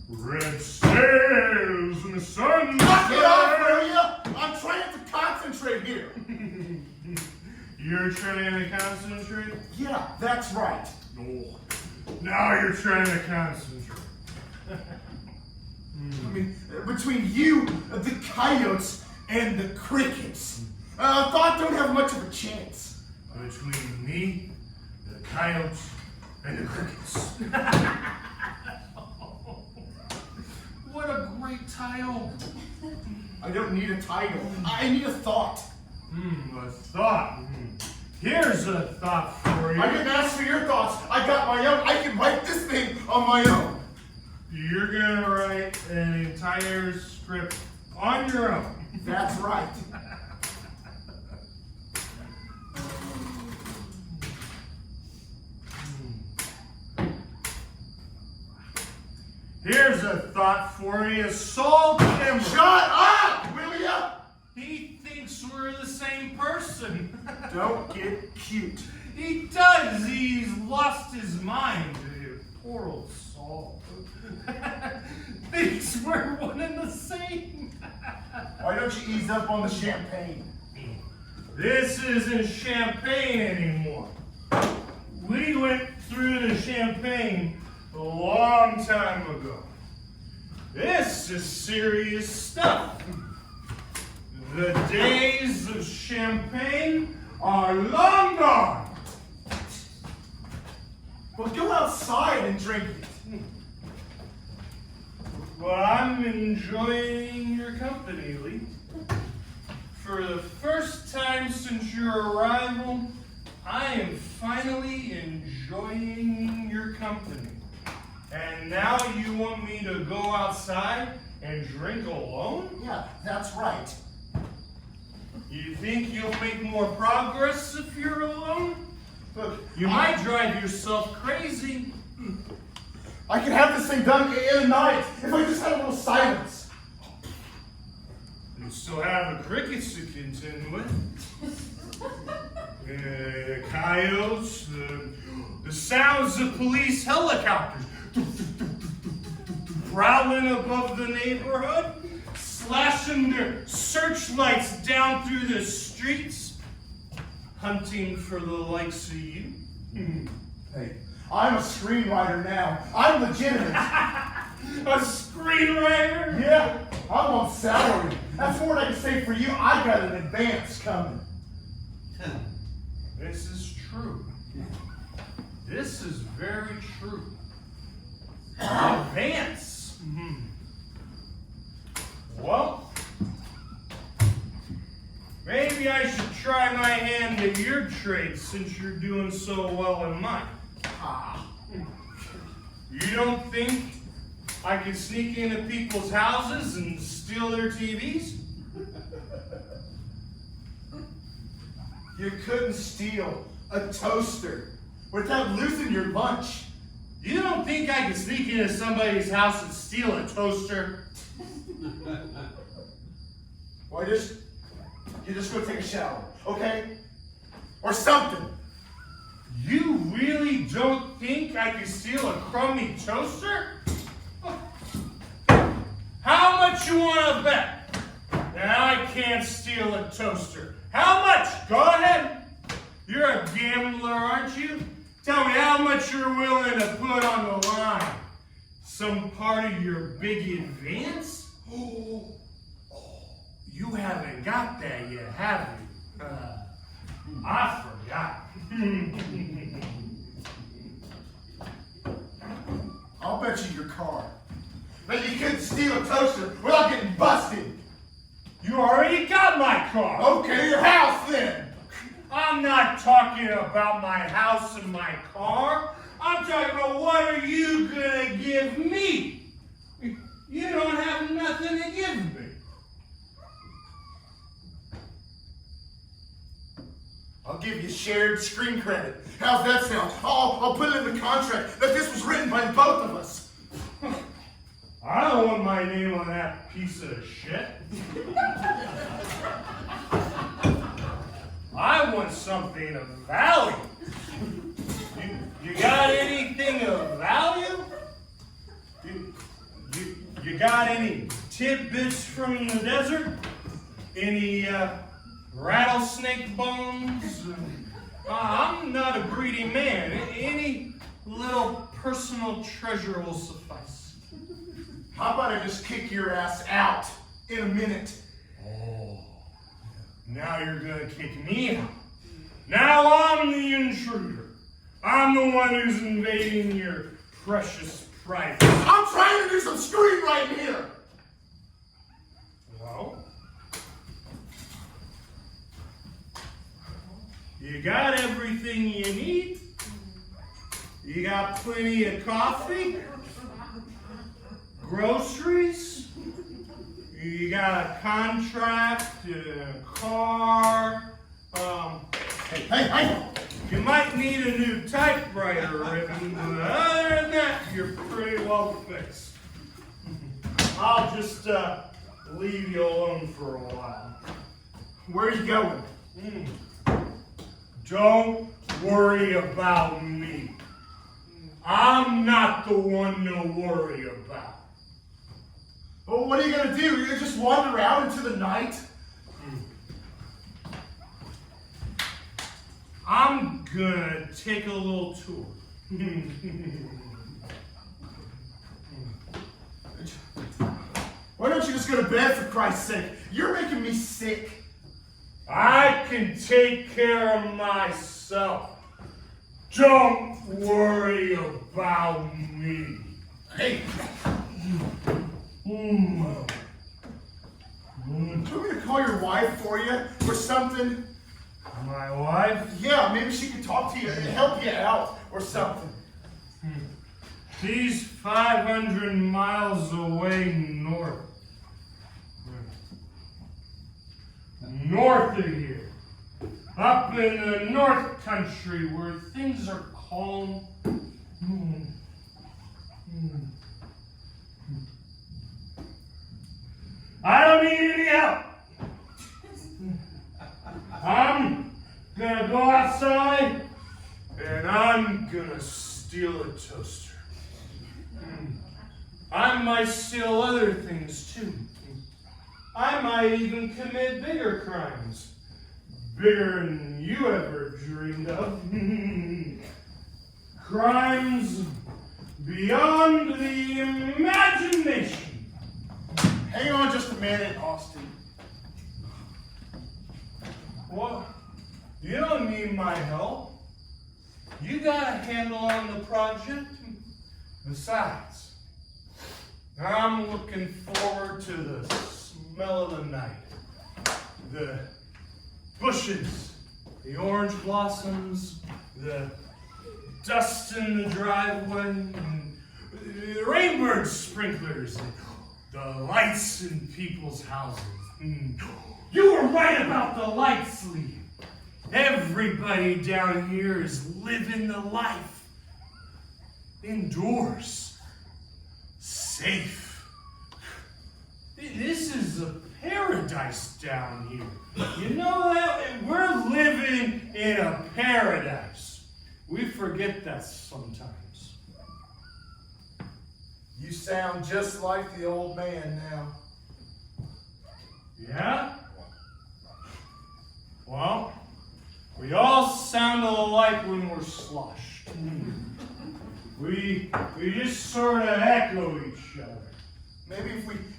Red sails in the sunset. Knock it off, will ya? I'm trying to concentrate here. You're trying to concentrate? Yeah, that's right. No. Now you're trying to concentrate. I mean, between you, the coyotes, and the crickets, thought don't have much of a chance. Between me, the coyotes, and the crickets. don't need a title. I need a thought. A thought. Here's a thought for you. I didn't ask for your thoughts. I got my own. I can write this thing on my own. You're gonna write an entire script on your own. That's right. Here's a thought for you, Saul Kimber. Shut up, will ya? He thinks we're the same person. Don't get cute. He does. He's lost his mind. Poor old Saul. Thinks we're one and the same. Why don't you ease up on the champagne? This isn't champagne anymore. We went through the champagne a long time ago. This is serious stuff. The days of champagne are long gone. Well, go outside and drink it. Well, I'm enjoying your company, Lee. For the first time since your arrival, I am finally enjoying your company. And now you want me to go outside and drink alone? Yeah, that's right. You think you'll make more progress if you're alone? Look, You might drive yourself crazy. I could have this thing done in a night if I just had a little silence. You still have the crickets to contend with. Coyotes, the sounds of police helicopters prowling above the neighborhood, slashing their searchlights down through the streets, hunting for the likes of you. Hey, I'm a screenwriter now. I'm legitimate. A screenwriter? Yeah, I'm on salary. That's more than I can say for you. I got an advance coming. This is true. This is very true. Advance. Well, maybe I should try my hand at your trade since you're doing so well in mine. You don't think I could sneak into people's houses and steal their TVs? You couldn't steal a toaster without losing your lunch. You don't think I could sneak into somebody's house and steal a toaster? Well, you just go take a shower, okay? Or something. You really don't think I could steal a crummy toaster? How much you want to bet that I can't steal a toaster? How much? Go ahead. You're a gambler, aren't you? Tell me how much you're willing to put on the line. Some part of your big advance? Oh, you haven't got that yet, have you? I forgot. I'll bet you your car. That you couldn't steal a toaster without getting busted. You already got my car. Okay, your house then. I'm not talking about my house and my car. I'm talking about what are you gonna give me? You don't have nothing to give me. I'll give you shared screen credit. How's that sound? I'll put it in the contract that this was written by both of us. I don't want my name on that piece of shit. I want something of value. You got anything of value? You got any tidbits from the desert? Any rattlesnake bones? I'm not a greedy man. Any little personal treasure will suffice. How about I just kick your ass out in a minute? Oh, now you're gonna kick me out. Now I'm the intruder. I'm the one who's invading your precious privacy. I'm trying to do some screenwriting here. Well, You got everything you need? You got plenty of coffee? Groceries? You got a contract, a car, hey! You might need a new typewriter ribbon, but other than that, you're pretty well fixed. I'll just leave you alone for a while. Where are you going? Don't worry about me. I'm not the one to worry about. Well, what are you going to do? You're going to just wander out into the night? I'm gonna take a little tour. Why don't you just go to bed, for Christ's sake? You're making me sick. I can take care of myself. Don't worry about me. Hey. I'm gonna call your wife for you or something. My wife? Yeah, maybe she could talk to you and help you out or something. She's 500 miles away north. North of here. Up in the North Country where things are calm. I don't need any help. I'm gonna go outside and I'm gonna steal a toaster. I might steal other things too. I might even commit bigger crimes. Bigger than you ever dreamed of. Crimes beyond the imagination. Hang on just a minute, Austin. What? You don't need my help. You got a handle on the project. Besides, I'm looking forward to the smell of the night. The bushes, the orange blossoms, the dust in the driveway, and the rainbird sprinklers, and the lights in people's houses. You were right about the lights, Lee. Everybody down here is living the life. Indoors. Safe. This is a paradise down here. You know that? We're living in a paradise. We forget that sometimes. You sound just like the old man now. Yeah? Well, we all sound alike when we're sloshed. We just sort of echo each other. Maybe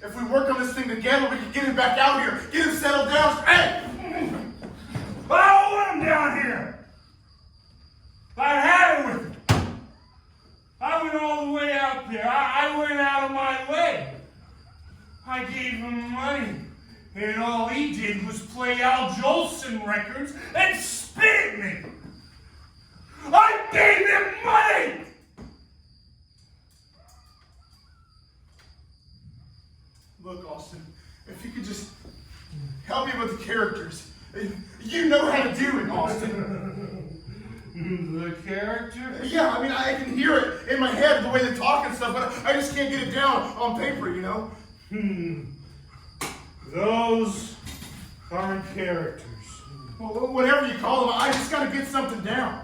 if we work on this thing together, we can get him back out here, get him settled down. Hey! I don't want him down here. I had it with him. I went all the way out there. I went out of my way. I gave him money. And all he did was play Al Jolson records and spit at me. I gave him money! Look, Austin, if you could just help me with the characters. You know how to do it, Austin. The character? Yeah, I mean, I can hear it in my head, the way they talk and stuff, but I just can't get it down on paper, you know? Those aren't characters. Well, whatever you call them, I just gotta get something down.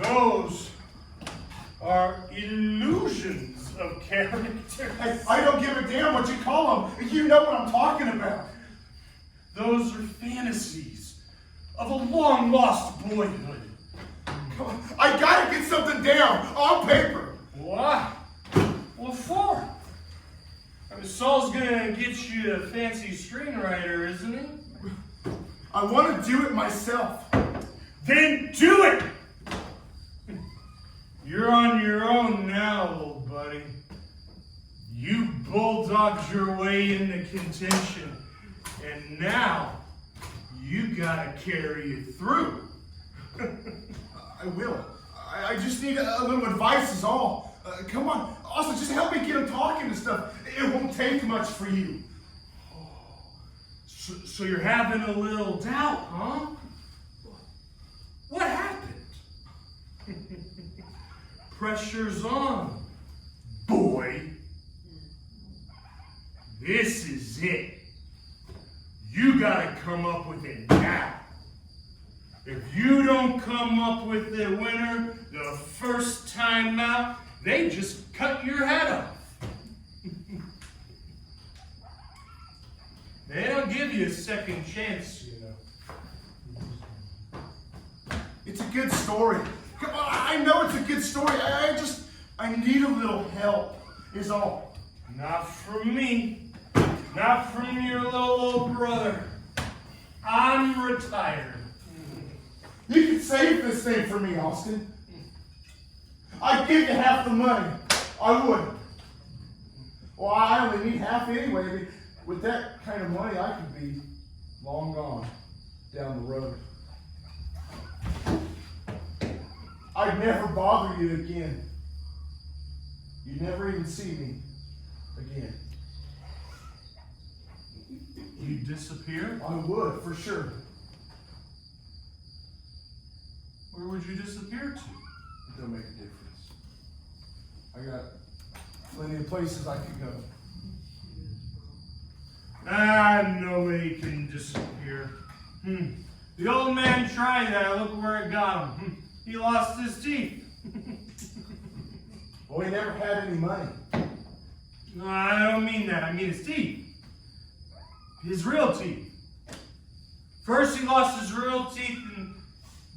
Those are illusions of character. I don't give a damn what you call them. You know what I'm talking about. Those are fantasies of a long-lost boyhood. Come on, I gotta get something down on paper. What? What for? I mean, Saul's gonna get you a fancy screenwriter, isn't he? I want to do it myself. Then do it! You're on your own now, little buddy. You bulldogged your way into contention, and now you gotta carry it through. I will. I just need a little advice is all. Come on. Also, just help me get him talking and stuff. It won't take much for you. So you're having a little doubt, huh? What happened? Pressure's on, boy. This is it. You gotta come up with it now. If you don't come up with the winner the first time out, they just cut your head off. They don't give you a second chance, you know. It's a good story. Come on, I know it's a good story. I need a little help, is all. Not from me. Not from your little old brother. I'm retired. You can save this thing for me, Austin. I'd give you half the money. I would. Well, I only need half anyway. I mean, with that kind of money, I could be long gone down the road. I'd never bother you again. You'd never even see me again. You disappear? I would, for sure. Where would you disappear to? It don't make a difference. I got plenty of places I could go. Nobody can disappear. The old man tried that. Look where it got him. He lost his teeth. Well, he never had any money. No, I don't mean that. I mean his teeth. His real teeth. First he lost his real teeth, and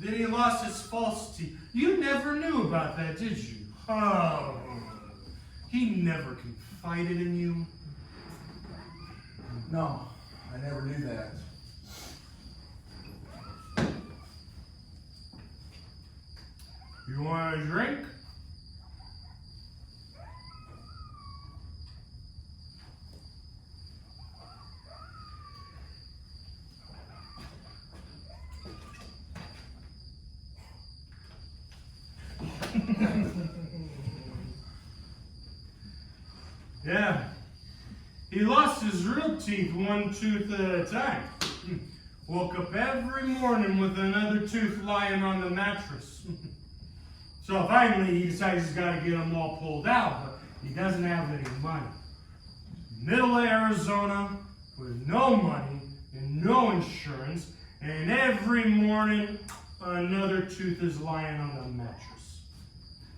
then he lost his false teeth. You never knew about that, did you? Oh, he never confided in you. No, I never knew that. You want a drink? Yeah. He lost his real teeth one tooth at a time. Woke up every morning with another tooth lying on the mattress. So finally he decides he's got to get them all pulled out, but he doesn't have any money. Middle of Arizona with no money and no insurance, and every morning another tooth is lying on the mattress.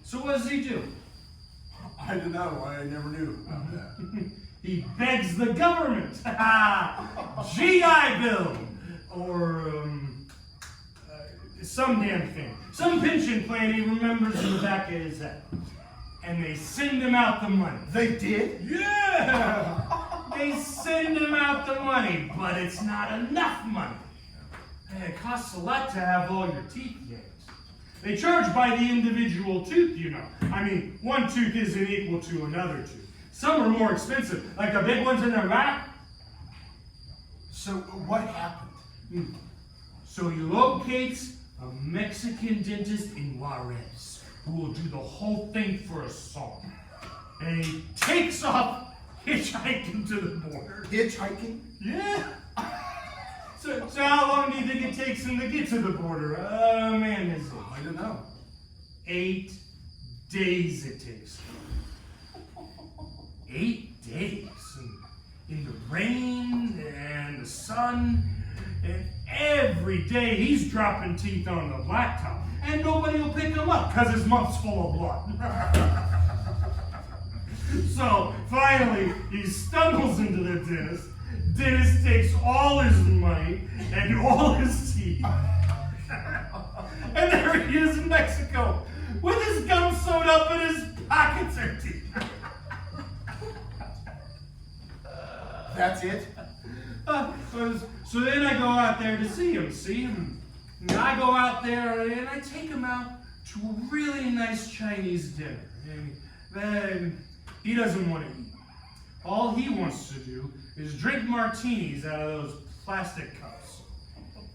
So what does he do? I don't know. I never knew about that. He begs the government. GI Bill. Or some damn thing. Some pension plan he remembers in the back of his head. And they send him out the money. They did? Yeah! They send him out the money, but it's not enough money. And it costs a lot to have all your teeth yanked. They charge by the individual tooth, you know. I mean, one tooth isn't equal to another tooth. Some are more expensive, like the big ones in the back. So what happened? So he locates a Mexican dentist in Juarez who will do the whole thing for a song. And he takes off hitchhiking to the border. Hitchhiking? Yeah. So how long do you think it takes him to get to the border? Man, is it? I don't know. 8 days it takes. 8 days. In the rain and the sun. And every day he's dropping teeth on the blacktop. And nobody will pick him up because his mouth's full of blood. So finally he stumbles into the dentist. Dentist takes all his money and all his teeth. And there he is in Mexico with his gum sewed up and his pockets empty. That's it? So then I go out there to see him, And I go out there and I take him out to a really nice Chinese dinner. And then he doesn't want to eat. All he wants to do is drink martinis out of those plastic cups.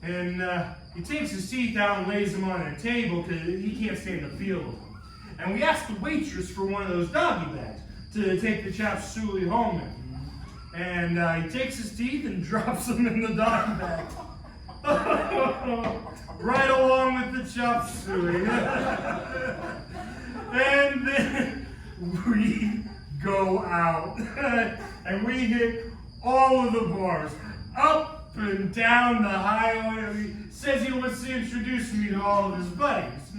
And he takes his teeth out and lays them on a table because he can't stand the feel of them. And we asked the waitress for one of those doggy bags to take the chop suey home in. And he takes his teeth and drops them in the doggy bag. Right along with the chop suey. And then we go out. And we hit all of the bars. Up and down the highway. He says he wants to introduce me to all of his buddies.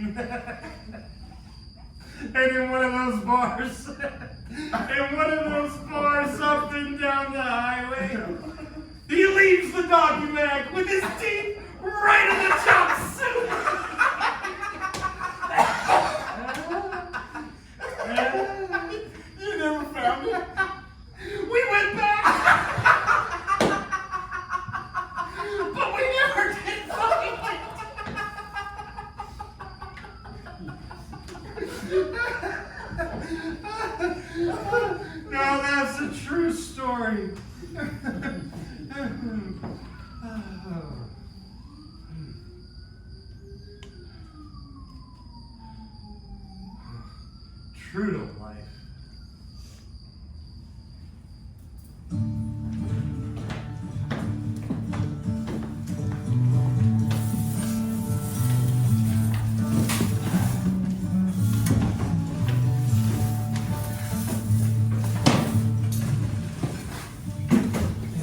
And in one of those bars, up and down the highway, he leaves the doggy bag with his teeth right in the chop suey. You never found it. We went back, but we never did find it. Now that's a true story. True to life.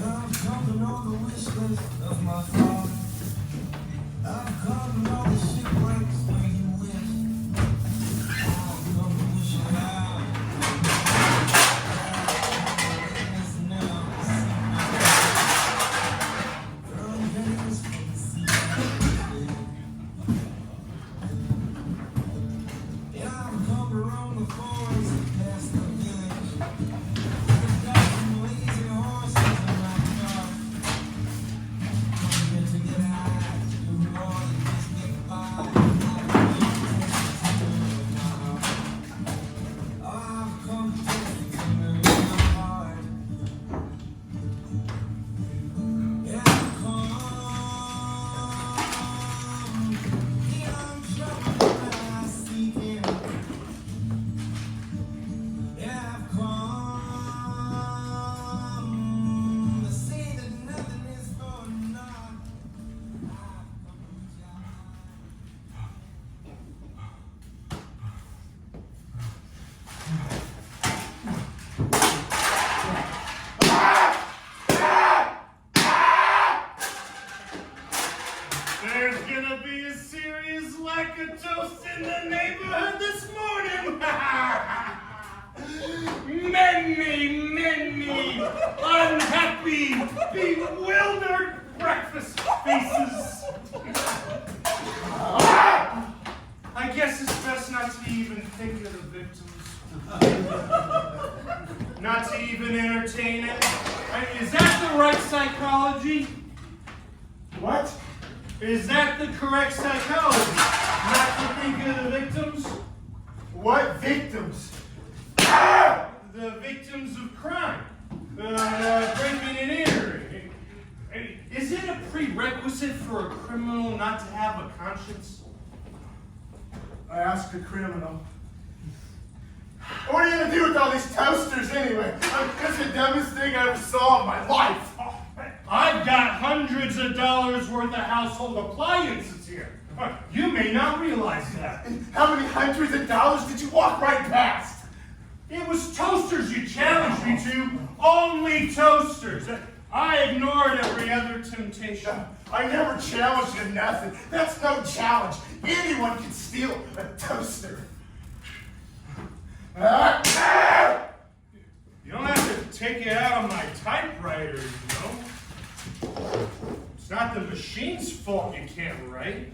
I've come to know the wish list of my father. I've come to know the shipwrecks where you wish. I've come to wish you out. Listen now, from Vegas to the sea. Yeah, I've come to roam the forest past the village. I've got some lazy horses in my car. Coming to get high, to do more than just get by. I've come to take some in my heart. Yeah, I've come. Yeah, I'm trouble that I seek in. Yeah, I've come to see that nothing is for naught. I've come to There's gonna be a serious lack of toast in the neighborhood this morning. Many unhappy, bewildered breakfast faces. I guess it's best not to even think of the victims. Not to even entertain it. Is that the right psychology? What? Is that the correct psychology? Not to think of the victims? What victims? The victims of crime. Breaking and entering. Is it a prerequisite for a criminal not to have a conscience? I asked a criminal. What are you gonna do with all these toasters anyway? That's the dumbest thing I ever saw in my life. I've got hundreds of dollars worth of household appliances here. You may not realize that. How many hundreds of dollars did you walk right past? It was toasters you challenged me to. Only toasters. I ignored every other temptation. I never challenged you to nothing. That's no challenge. Anyone can steal a toaster. You don't have to take it out on my typewriter, you know. It's not the machine's fault you can't write.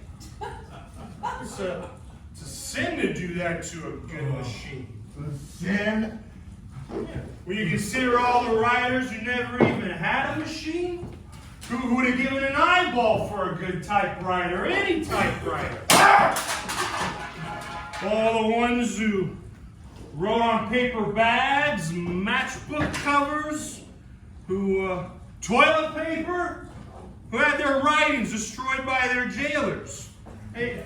It's a sin to do that to a good machine. Sin? When you consider all the writers who never even had a machine, who would have given an eyeball for a good typewriter, any typewriter. All the ones who wrote on paper bags, matchbook covers, who toilet paper, who had their writings destroyed by their jailers. Hey,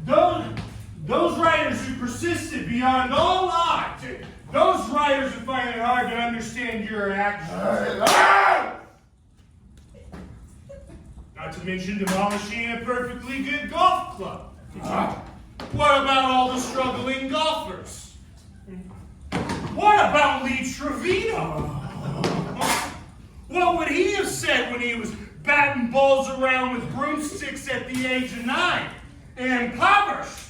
those writers who persisted beyond all odds, those writers who find it hard to understand your actions. Not to mention demolishing a perfectly good golf club. What about all the struggling golfers? What about Lee Trevino? What would he have said when he was batting balls around with broomsticks at the age of 9? Impoverished.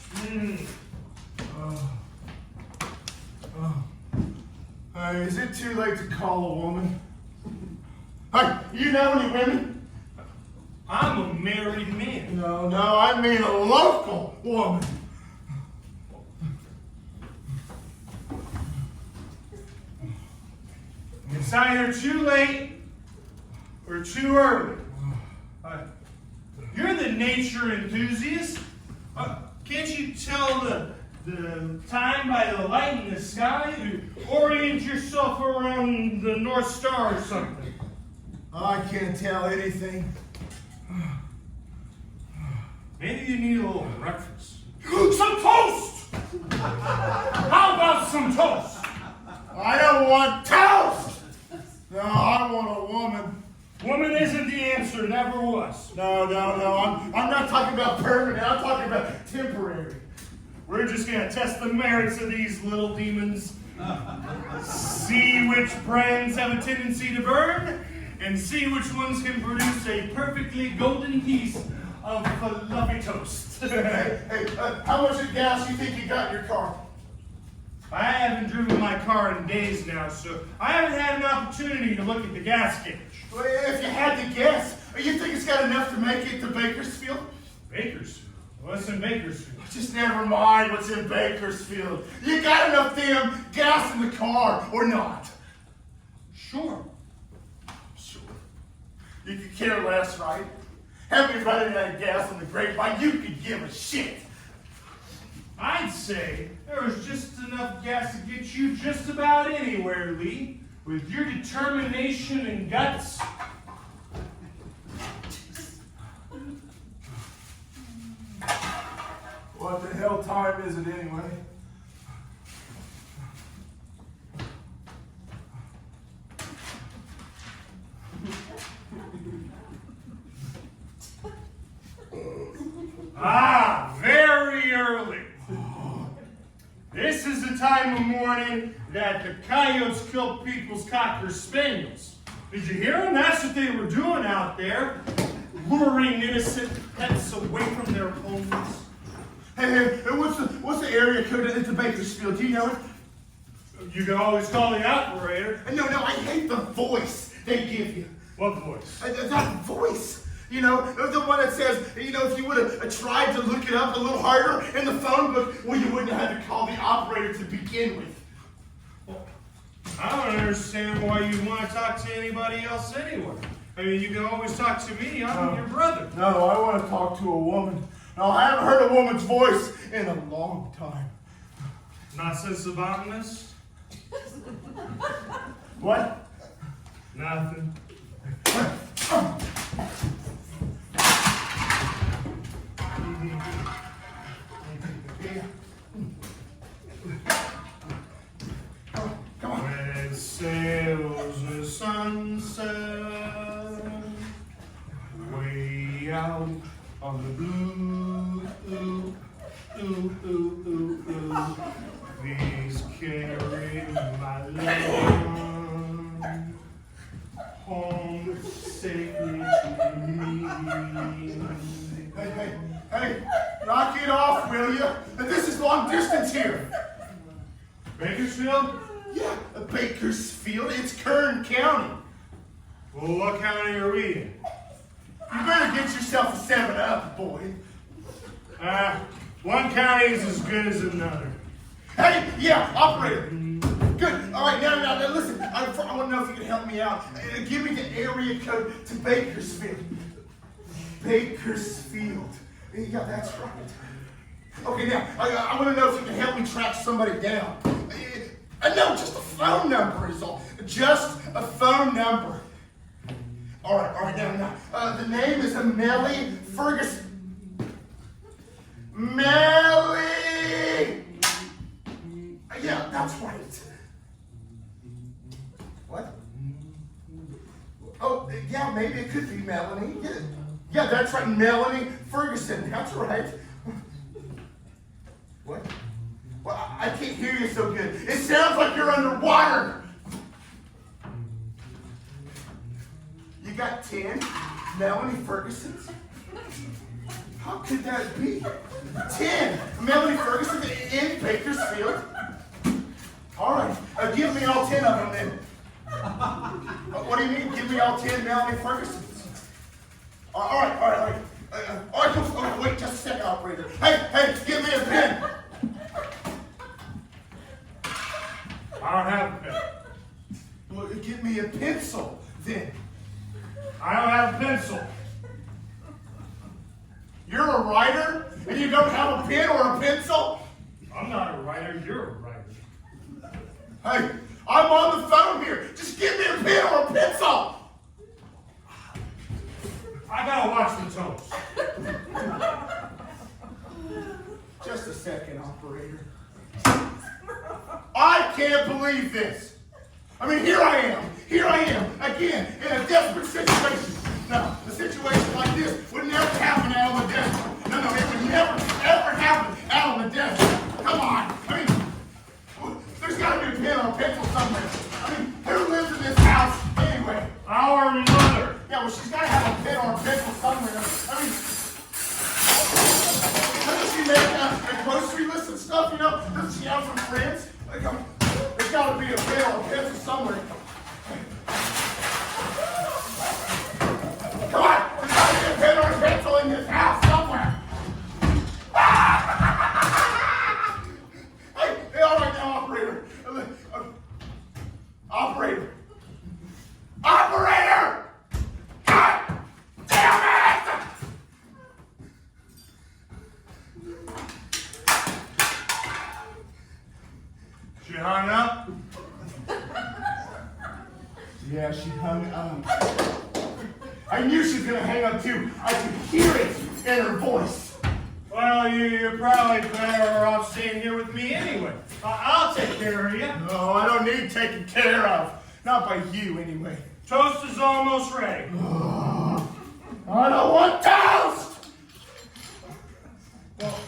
Is it too late to call a woman? Hey, you know any women? I'm a married man. No, I mean a local woman. It's either too late or too early. You're the nature enthusiast. Can't you tell the time by the light in the sky? You orient yourself around the North Star or something. I can't tell anything. Maybe you need a little breakfast. Some toast! How about some toast? I don't want toast! No, I want a woman. Woman isn't the answer, never was. No. I'm not talking about permanent. I'm talking about temporary. We're just going to test the merits of these little demons. See which brands have a tendency to burn, and see which ones can produce a perfectly golden piece of fluffy toast. Hey, how much of gas you think you got in your car? I haven't driven my car in days now, so I haven't had an opportunity to look at the gas gauge. Well, if you had to guess, you think it's got enough to make it to Bakersfield? Bakersfield? What's in Bakersfield? Just never mind what's in Bakersfield. You got enough damn gas in the car, or not? Sure. You could care less, right? Have me running out of gas on the grapevine, you could give a shit. I'd say there was just enough gas to get you just about anywhere, Lee. With your determination and guts. What the hell time is it anyway? Very early. This is the time of morning that the coyotes kill people's cocker spaniels. Did you hear them? That's what they were doing out there, luring innocent pets away from their homes. Hey, what's the area code into Bakersfield? Do you know it? You can always call the operator. No, I hate the voice they give you. What voice? That voice. You know, the one that says, you know, if you would have tried to look it up a little harder in the phone book, well, you wouldn't have had to call the operator to begin with. Well, I don't understand why you want to talk to anybody else anyway. I mean, you can always talk to me. I'm your brother. No, I want to talk to a woman. No, I haven't heard a woman's voice in a long time. Not since the botanist? What? Nothing. Come on. Red sails the sunset, way out on the blue. Please carry my love home safely to me. Hey, knock it off, will you? This is long distance here. Bakersfield? Yeah, Bakersfield. It's Kern County. Well, what county are we in? You better get yourself a 7-Up, boy. One county is as good as another. Hey, yeah, operator. Good. All right, now listen. I want to know if you can help me out. Give me the area code to Bakersfield. Bakersfield. Yeah, that's right. Okay, now, I want to know if you can help me track somebody down. No, just a phone number is all. Just a phone number. All right, now. The name is Melly Ferguson. Melly! Yeah, that's right. What? Oh, yeah, maybe it could be Melanie. Yeah, that's right, Melanie Ferguson. That's right. What? Well, I can't hear you so good. It sounds like you're underwater. You got 10 Melanie Fergusons? How could that be? 10 Melanie Fergusons in Bakersfield? All right, give me all 10 of them then. What do you mean, give me all 10 Melanie Fergusons? All right. Wait just a second, operator. Hey, give me a pen. I don't have a pen. Well, give me a pencil then. I don't have a pencil. You're a writer and you don't have a pen or a pencil? I'm not a writer, you're a writer. Hey, I'm on the phone here. Just give me a pen or a pencil. I gotta watch the toast. Just a second, operator. I can't believe this. I mean, here I am, again, in a desperate situation. No, a situation like this would never happen out on the desert. No, it would never, ever happen out on the desert. Come on. I mean, there's got to be a pen or a pencil somewhere. I mean, who lives in this house anyway? Our mother. Yeah, well, she's got to have a pen or a pencil somewhere. I mean, doesn't she make a grocery list and stuff, you know? Doesn't she have some friends? Like, there's got to be a pen or a pencil somewhere. Come on! There's got to be a pen or a pencil in this house somewhere. Hey, all right now, operator. Operator! God damn it! She hung up? Yeah, she hung up. I knew she was going to hang up too. I could hear it in her voice. Well, you're probably better off staying here with me anyway. I'll take care of you. No, I don't need taken care of. Not by you, anyway. Toast is almost ready. I don't want toast! Well,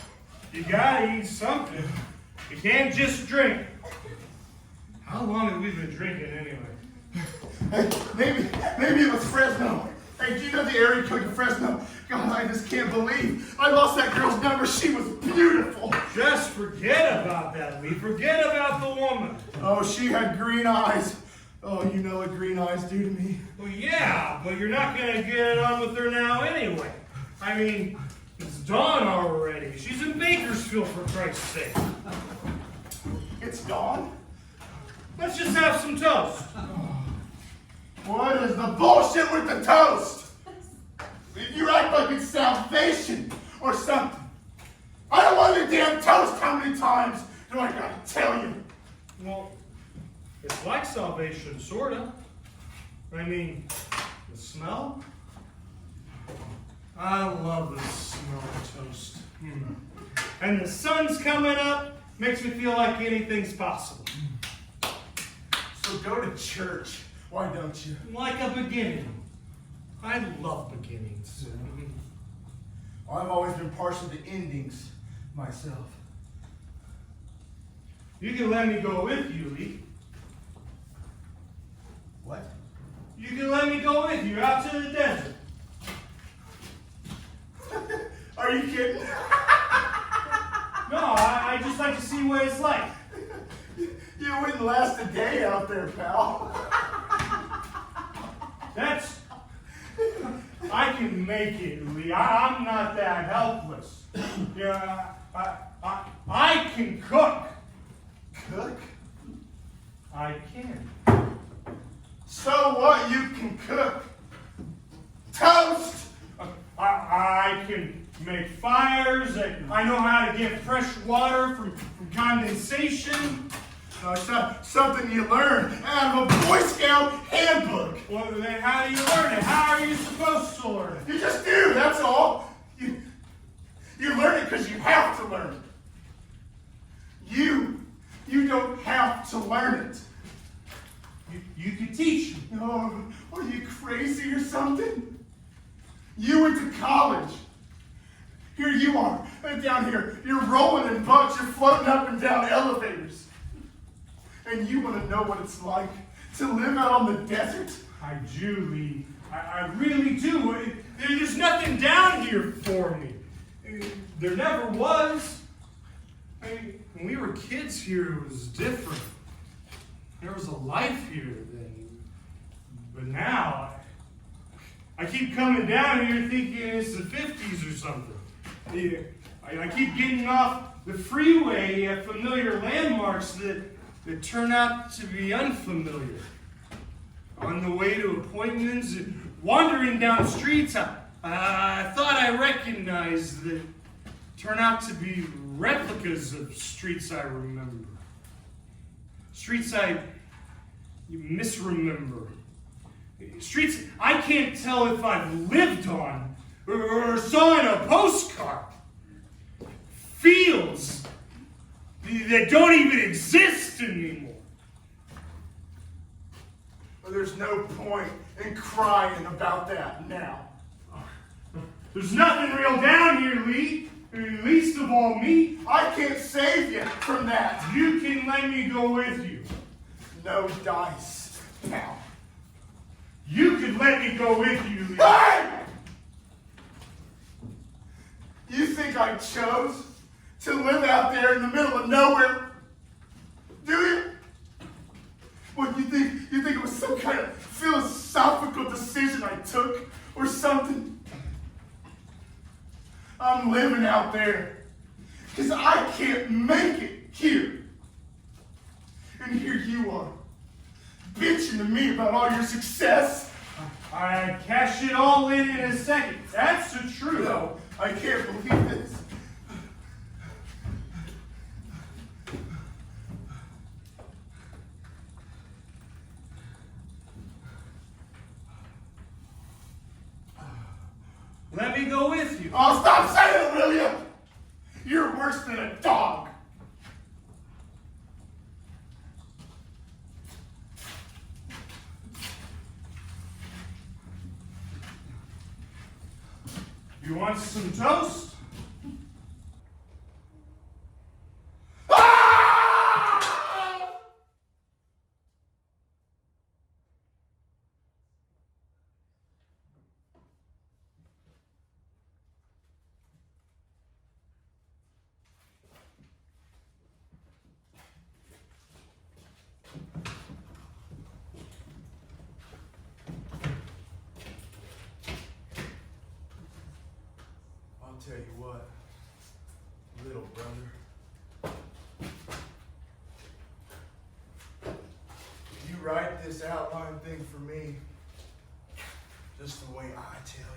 you gotta eat something. You can't just drink. How long have we been drinking anyway? Hey, maybe it was Fresno. Hey, do you know the area code to Fresno? God, I just can't believe I lost that girl's number. She was beautiful. Just forget about that, Lee. Forget about the woman. Oh, she had green eyes. Oh, you know what green eyes do to me. Well, yeah, but you're not going to get on with her now anyway. I mean, it's dawn already. She's in Bakersfield, for Christ's sake. It's dawn? Let's just have some toast. What is the bullshit with the toast? You act like it's salvation or something. I don't want the damn toast. How many times do I gotta tell you? Well, it's like salvation, sort of. I mean, the smell? I love the smell of toast. And the sun's coming up, makes me feel like anything's possible. So go to church. Why don't you? Like a beginning. I love beginnings. I've always been partial to endings myself. You can let me go with you, Lee. What? You can let me go with you out to the desert. Are you kidding? No, I just like to see what it's like. You wouldn't last a day out there, pal. I can make it, Lee. I'm not that helpless. Yeah, I can cook. Cook? I can. So what? You can cook. Toast! I can make fires. I know how to get fresh water from condensation. Something you learn out of a Boy Scout handbook. Well, then how do you learn it? How are you supposed to learn it? You just do, that's all. You learn it because you have to learn it. You don't have to learn it. You could teach me. Oh, are you crazy or something? You went to college. Here you are, down here. You're rolling in bucks. You're floating up and down elevators. And you want to know what it's like to live out on the desert? I do, Lee. I really do. There's nothing down here for me. There never was. I mean, when we were kids here, it was different. There was a life here then. But now, I keep coming down here thinking it's the 50s or something. I keep getting off the freeway at familiar landmarks that turn out to be unfamiliar. On the way to appointments, wandering down streets I thought I recognized that turn out to be replicas of streets I remember. Streets I misremember. Streets I can't tell if I've lived on or saw in a postcard. Fields that don't even exist anymore. Well, there's no point in crying about that now. There's nothing real down here, Lee. Least of all me. I can't save you from that. You can let me go with you. No dice, pal. You could let me go with you, Lee. Hey! You think I chose to live out there in the middle of nowhere? Do you? What, you think it was some kind of philosophical decision I took or something? I'm living out there because I can't make it here. And here you are, bitching to me about all your success. I cash it all in a second. That's the truth. No, I can't believe this. Let me go with you. Oh, stop saying it, will you? You're worse than a dog. You want some toast? Ah! I'll tell you what, little brother. You write this outline thing for me just the way I tell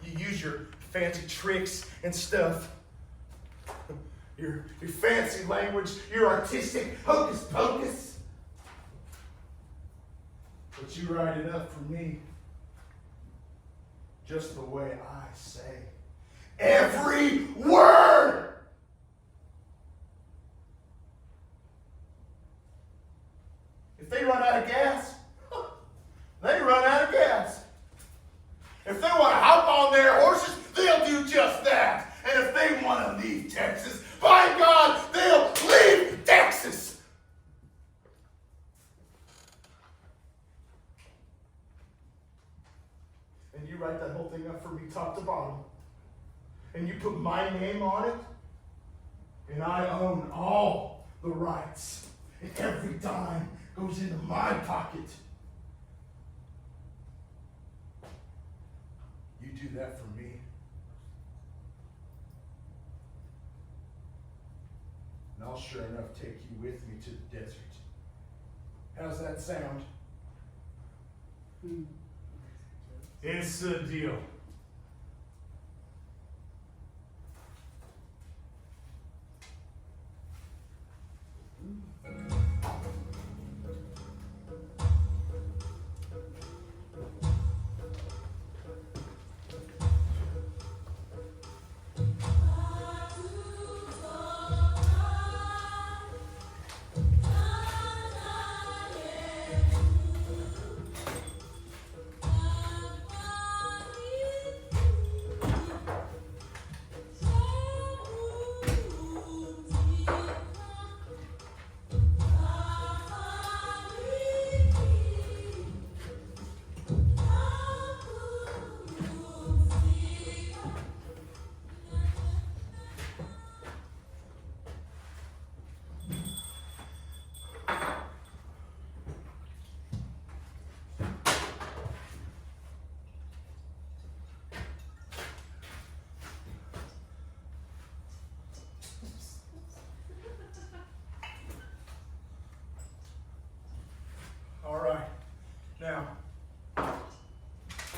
you. You use your fancy tricks and stuff. Your fancy language, your artistic hocus pocus. But you write it up for me just the way I say. Every word! If they run out of gas, they run out of gas. If they want to hop on their horses, they'll do just that. And if they want to leave Texas, by God, they'll leave Texas. And you write that whole thing up for me top to bottom. And you put my name on it. And I own all the rights. And every dime goes into my pocket. You do that for me. And I'll sure enough take you with me to the desert. How's that sound? It's a deal.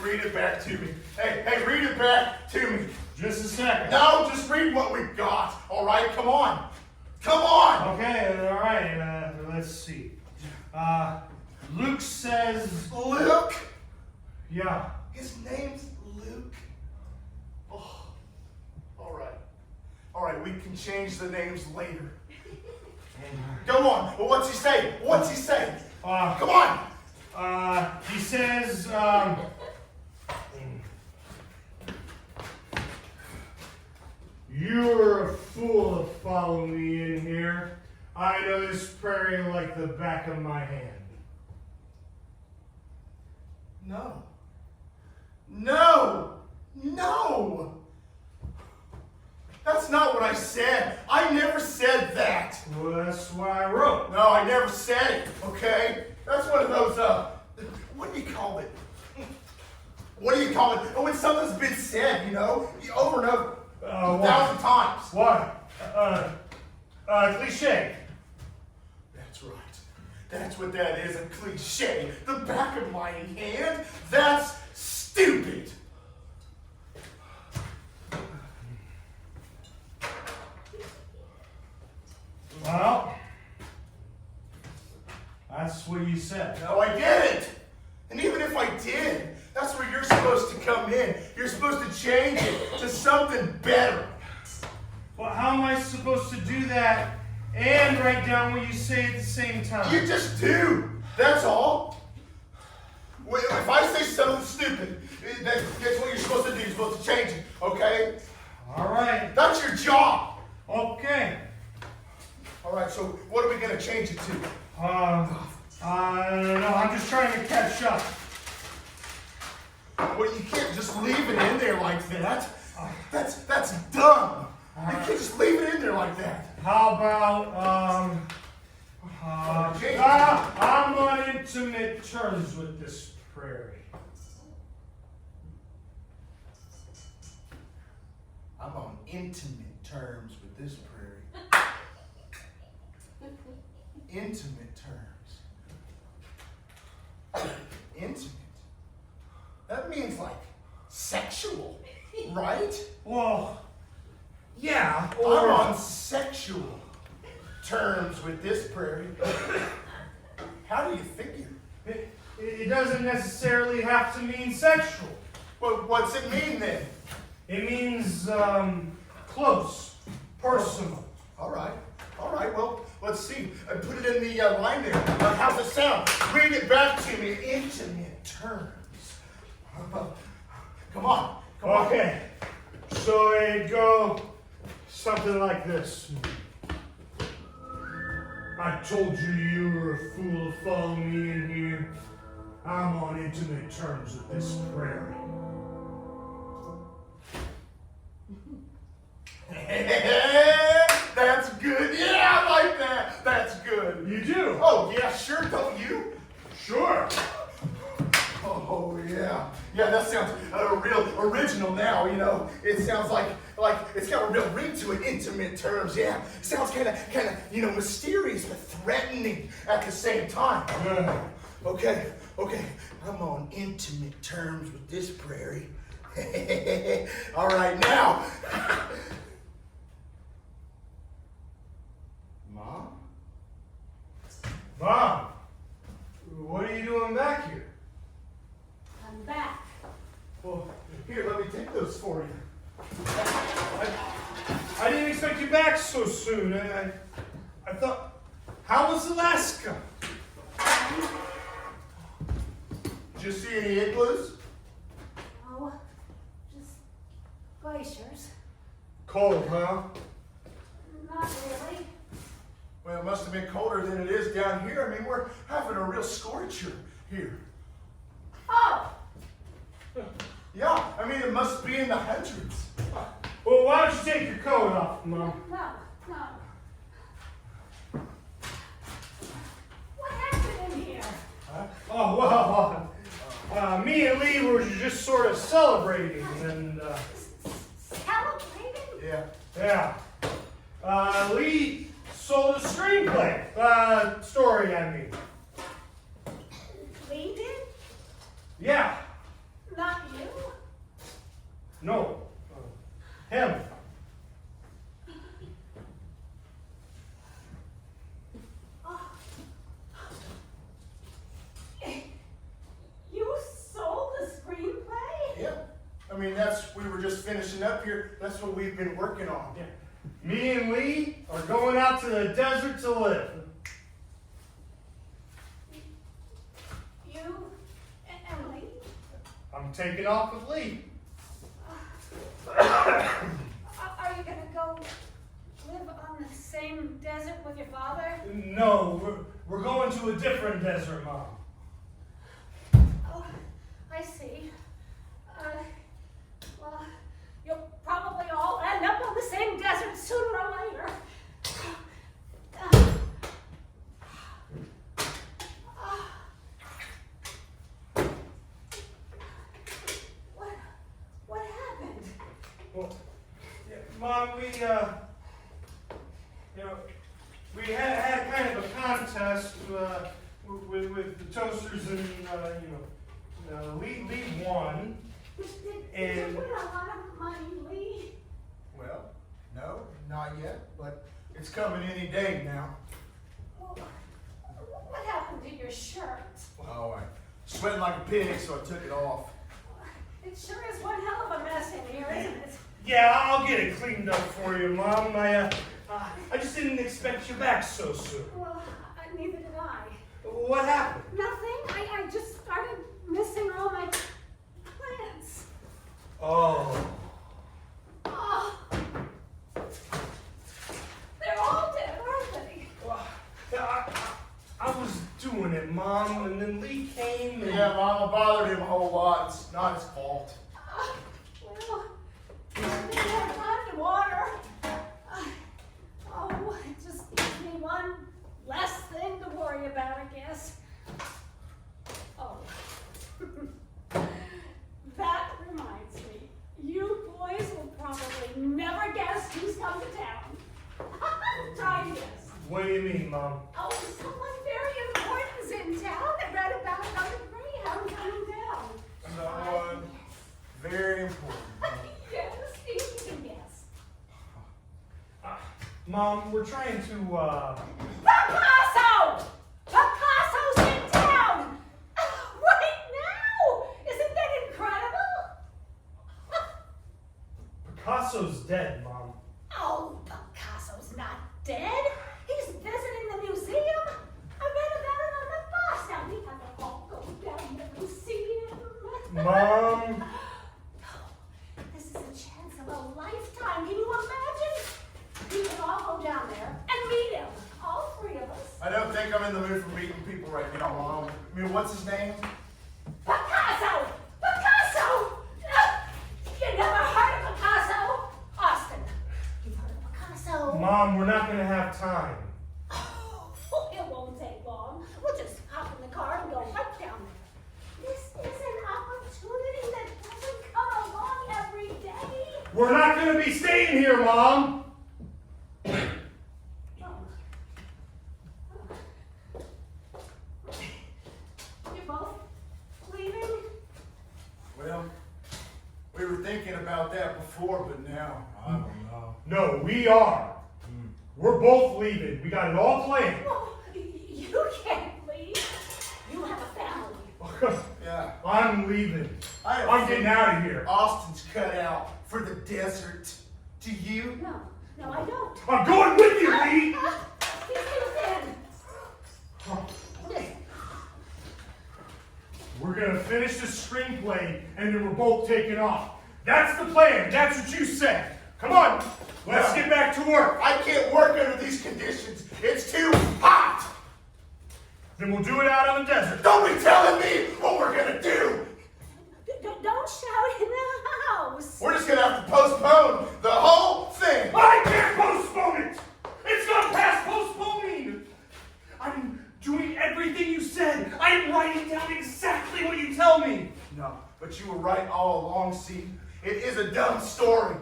read it back to me. Hey, read it back to me. Just a second. No, just read what we've got. All right, come on. Come on. Okay, all right. Let's see. Luke says. Luke? Yeah. His name's Luke? Oh, all right. All right, we can change the names later. Go on. Well, what's he say? What's he say? Come on. He says, you're a fool to follow me in here. I know this prairie like the back of my hand. No. No. No. That's not what I said. I never said that. Well, that's what I wrote. No, I never said it, okay? That's one of those, what do you call it? What do you call it? When something's been said, you know, over and over, 1,000 times. What? Cliche. That's right. That's what that is, a cliche. The back of my hand? That's stupid. Well, that's what you said. No, I didn't. And even if I did, that's where you're supposed to come in. You're supposed to change it to something better. Well, how am I supposed to do that and write down what you say at the same time? You just do. That's all. If I say something stupid, that's what you're supposed to do. You're supposed to change it, okay? All right. That's your job. Okay. All right, so what are we going to change it to? I don't know. I'm just trying to catch up. Well, you can't just leave it in there like that. That's dumb. You can't just leave it in there like that. How about, I'm on intimate terms with this prairie. I'm on intimate terms with this prairie. Intimate terms. Intimate. That means like sexual, right? Well, yeah. I'm on sexual terms with this prairie. How do you figure? It doesn't necessarily have to mean sexual. Well, what's it mean then? It means close, personal. All right, well, let's see. I put it in the line there. How's it sound? Read it back to me. Intimate terms. Come on. Okay, so it'd go something like this. I told you you were a fool to follow me in here. I'm on intimate terms with this prairie. That's good. Yeah, I like that. That's good. You do? Oh, yeah, sure, don't you? Sure. Oh, yeah. Yeah, that sounds real original now, you know. It sounds like it's got a real ring to it, intimate terms, yeah. Sounds kind of, you know, mysterious but threatening at the same time. Okay. I'm on intimate terms with this prairie. All right, now. Mom, what are you doing back here? I'm back. Well, here, let me take those for you. I didn't expect you back so soon. I thought, how was Alaska? Did you see any igloos? Oh, just glaciers. Cold, huh? Not really. Well, it must have been colder than it is down here. I mean, we're having a real scorcher here. Oh, Yeah, I mean, it must be in the hundreds. Well, why don't you take your coat off, Mom? no. What happened in here? Oh, well, me and Lee were just sort of celebrating, and, Celebrating? Yeah. Lee sold a screenplay, story, I mean. We did? Yeah. Not you? No. Him. Oh. You sold the screenplay? Yeah. I mean, we were just finishing up here. That's what we've been working on. Yeah. Me and Lee are going out to the desert to live. You and Lee? I'm taking off with Lee. Are you gonna go live on the same desert with your father? No, we're going to a different desert, Mom. Oh, I see. Well, you'll probably all end up on the same desert sooner or later. What happened? Well, yeah, Mom, we had kind of a contest with the toasters, and Lee won. Did And- you win a lot of money, Lee? Well, no, not yet, but it's coming any day now. Well, what happened to your shirt? Oh, I sweating like a pig, so I took it off. It sure is one hell of a mess in here, isn't it? Yeah, I'll get it cleaned up for you, Mom. I just didn't expect you back so soon. Well, neither did I. What happened? Nothing. I just started missing all my plants. Oh. Oh. They're all dead, aren't they? Well, I was doing it, Mom, and then Lee came and... Yeah, Mama bothered him a whole lot. It's not his fault. Well, I didn't have time to water. Oh, it just gives me one less thing to worry about, I guess. Oh. That reminds me. You boys will probably never guess who's come to town. Try to guess. What do you mean, Mom? Oh, someone very important's in town. I read about it on the Greyhound coming down. Someone very important. Yes, you can guess. Mom, we're trying to, Picasso! Picasso's in town! Right now! Isn't that incredible? Picasso's dead, Mom. Oh, Picasso's not dead. He's visiting the museum. I read about it on the bus. Now we have to all go down there and see him. Mom! This is a chance of a lifetime. Can you imagine? We can all go down there and meet him. All three of us. I don't think I'm in the mood for meeting people right now, Mom. I mean, what's his name? Picasso! Picasso! You never heard of Picasso? Austin, you've heard of Picasso? Mom, we're not gonna have time. Oh, it won't take long. We'll just hop in the car and go right down there. This is an opportunity that doesn't come along every day. We're not gonna be staying here, Mom! You're both leaving? Well, we were thinking about that before, but now, I don't know. No, we are. We're both leaving. We got it all planned. Oh, you can't leave. You have a family. Yeah. I'm leaving. I'm getting out of here. Austin's cut out for the desert. Do you? No, I don't. I'm going with you, Lee! Listen, We're gonna finish this screenplay and then we're both taking off. That's the plan. That's what you said. Come on, let's get back to work. I can't work under these conditions. It's too hot. Then we'll do it out on the desert. Don't be telling me what we're gonna do. don't shout in the house. We're just gonna have to postpone the whole thing. I can't postpone it! It's not past postponing! I'm doing everything you said. I'm writing down exactly what you tell me. No, but you were right all along, see? It is a dumb story.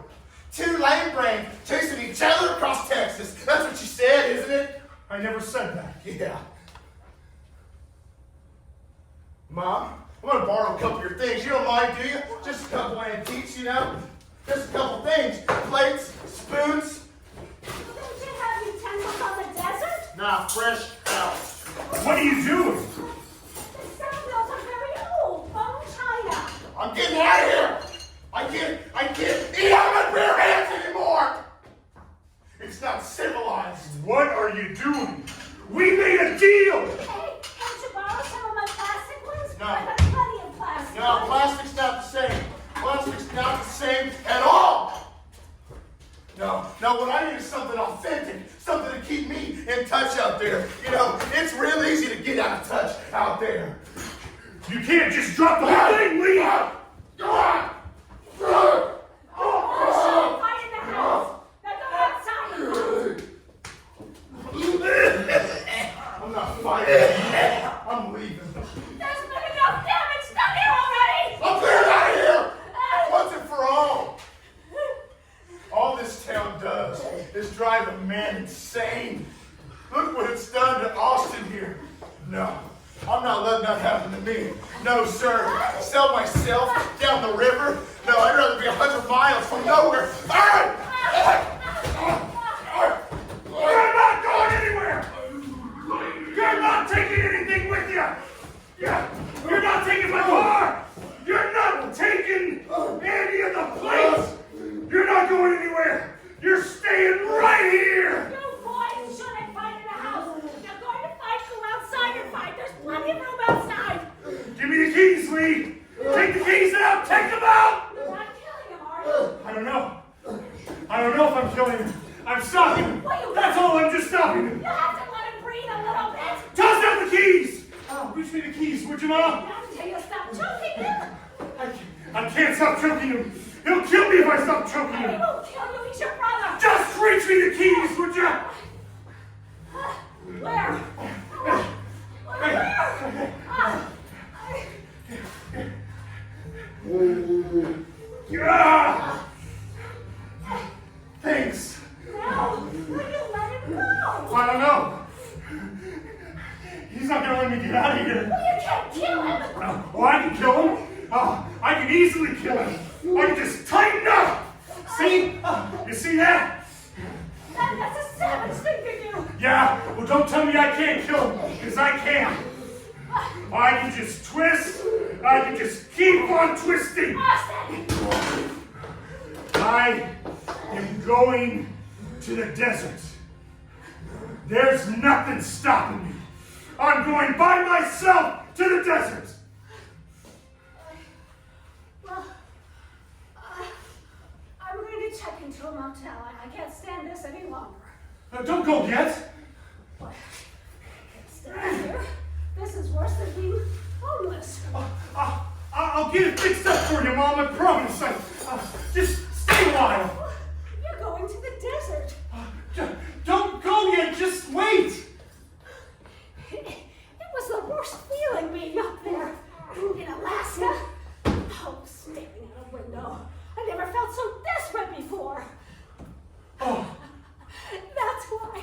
Two lame brains chasing each other across Texas. That's what you said, isn't it? I never said that. Yeah. Mom, I'm gonna borrow a couple of your things. You don't mind, do you? Just a couple antiques, you know? Just a couple things. Plates, spoons. Don't you have utensils on the desert? Nah, fresh out. What are you doing? The sandals are very old, bone china. I'm getting out of here. I can't eat out of my bare hands anymore. It's not civilized. What are you doing? We made a deal! Hey, can't you borrow some of my plastic ones? No. I've got plenty of plastic. No, plastic's not the same. Plastic's not the same at all. No, what I need is something authentic, something to keep me in touch out there. You know, it's real easy to get out of touch out there. You can't just drop the whole thing, Lee! Go on! There's a fight in the house. Now go outside. I'm not fighting. I'm leaving. There's been enough damage done here already. I'm clearing out of here! Once and for all. All this town does is drive a man insane. Look what it's done to Austin here. No, I'm not letting that happen to me. No, sir. Sell myself down the river? No, I'd rather be 100 miles from nowhere. You're not going anywhere! You're not taking anything with you! You're not taking my car! You're not taking any of the plates! You're not going anywhere! You're staying right here! You boys shouldn't fight in the house. If you're going to fight, go outside and fight. There's plenty of room outside. Give me the keys, Lee! Take the keys out! Take them out! You're not killing him, are you? I don't know. I don't know if I'm killing him. I'm stopping him. That's all, I'm just stopping him. You have to let him breathe a little bit. Toss out the keys! Oh, reach me the keys, would you, Mom? Not until you stop choking him. I can't stop choking him. He'll kill me if I stop choking He him. won't kill you. He's your brother. Just reach me the keys, would you? Where? Where? Ah! Thanks. No, will you let him go? I don't know. He's not gonna let me get out of here. Well, you can't kill him. Oh, I can kill him. I can easily kill him. I can just tighten up. See? You see that? That's a savage thing to do. Yeah, well don't tell me I can't kill him, because I can. I can just twist. I can just keep on twisting. Austin! I am going to the desert. There's nothing stopping me. I'm going by myself to the desert. Well, I'm going to check into a motel. I can't stand this any longer. Don't go yet. What? I can't stay here. This is worse than being homeless. I'll get it fixed up for you, Mom. I promise. Just stay a while. You're going to the desert. Don't go yet. Just wait. It was the worst feeling being up there in Alaska. Oh, staring out a window. I never felt so desperate before. Oh, That's why,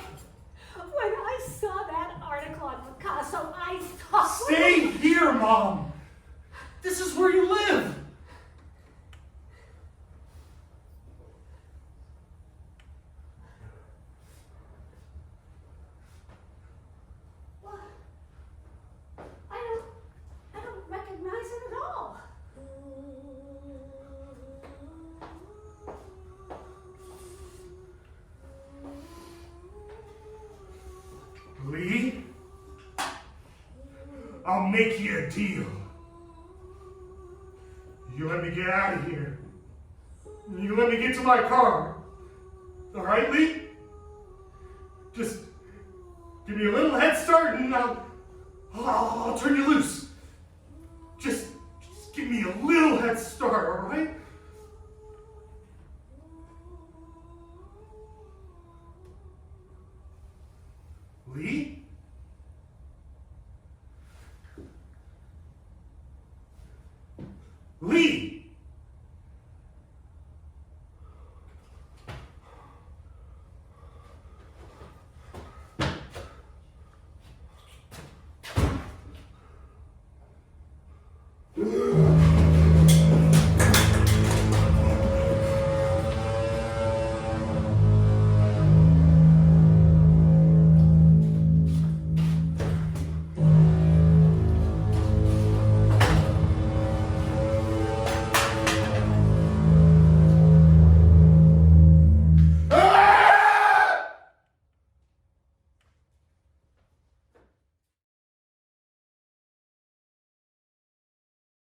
when I saw that article on Picasso, I thought... stay here, Mom. This is where you live. What? I don't recognize it at all. Lee, I'll make you a deal. You let me get out of here. You let me get to my car. All right, Lee? Just give me a little head start and I'll turn you loose. Just give me a little head start, all right? Lee? Lee! Ugh.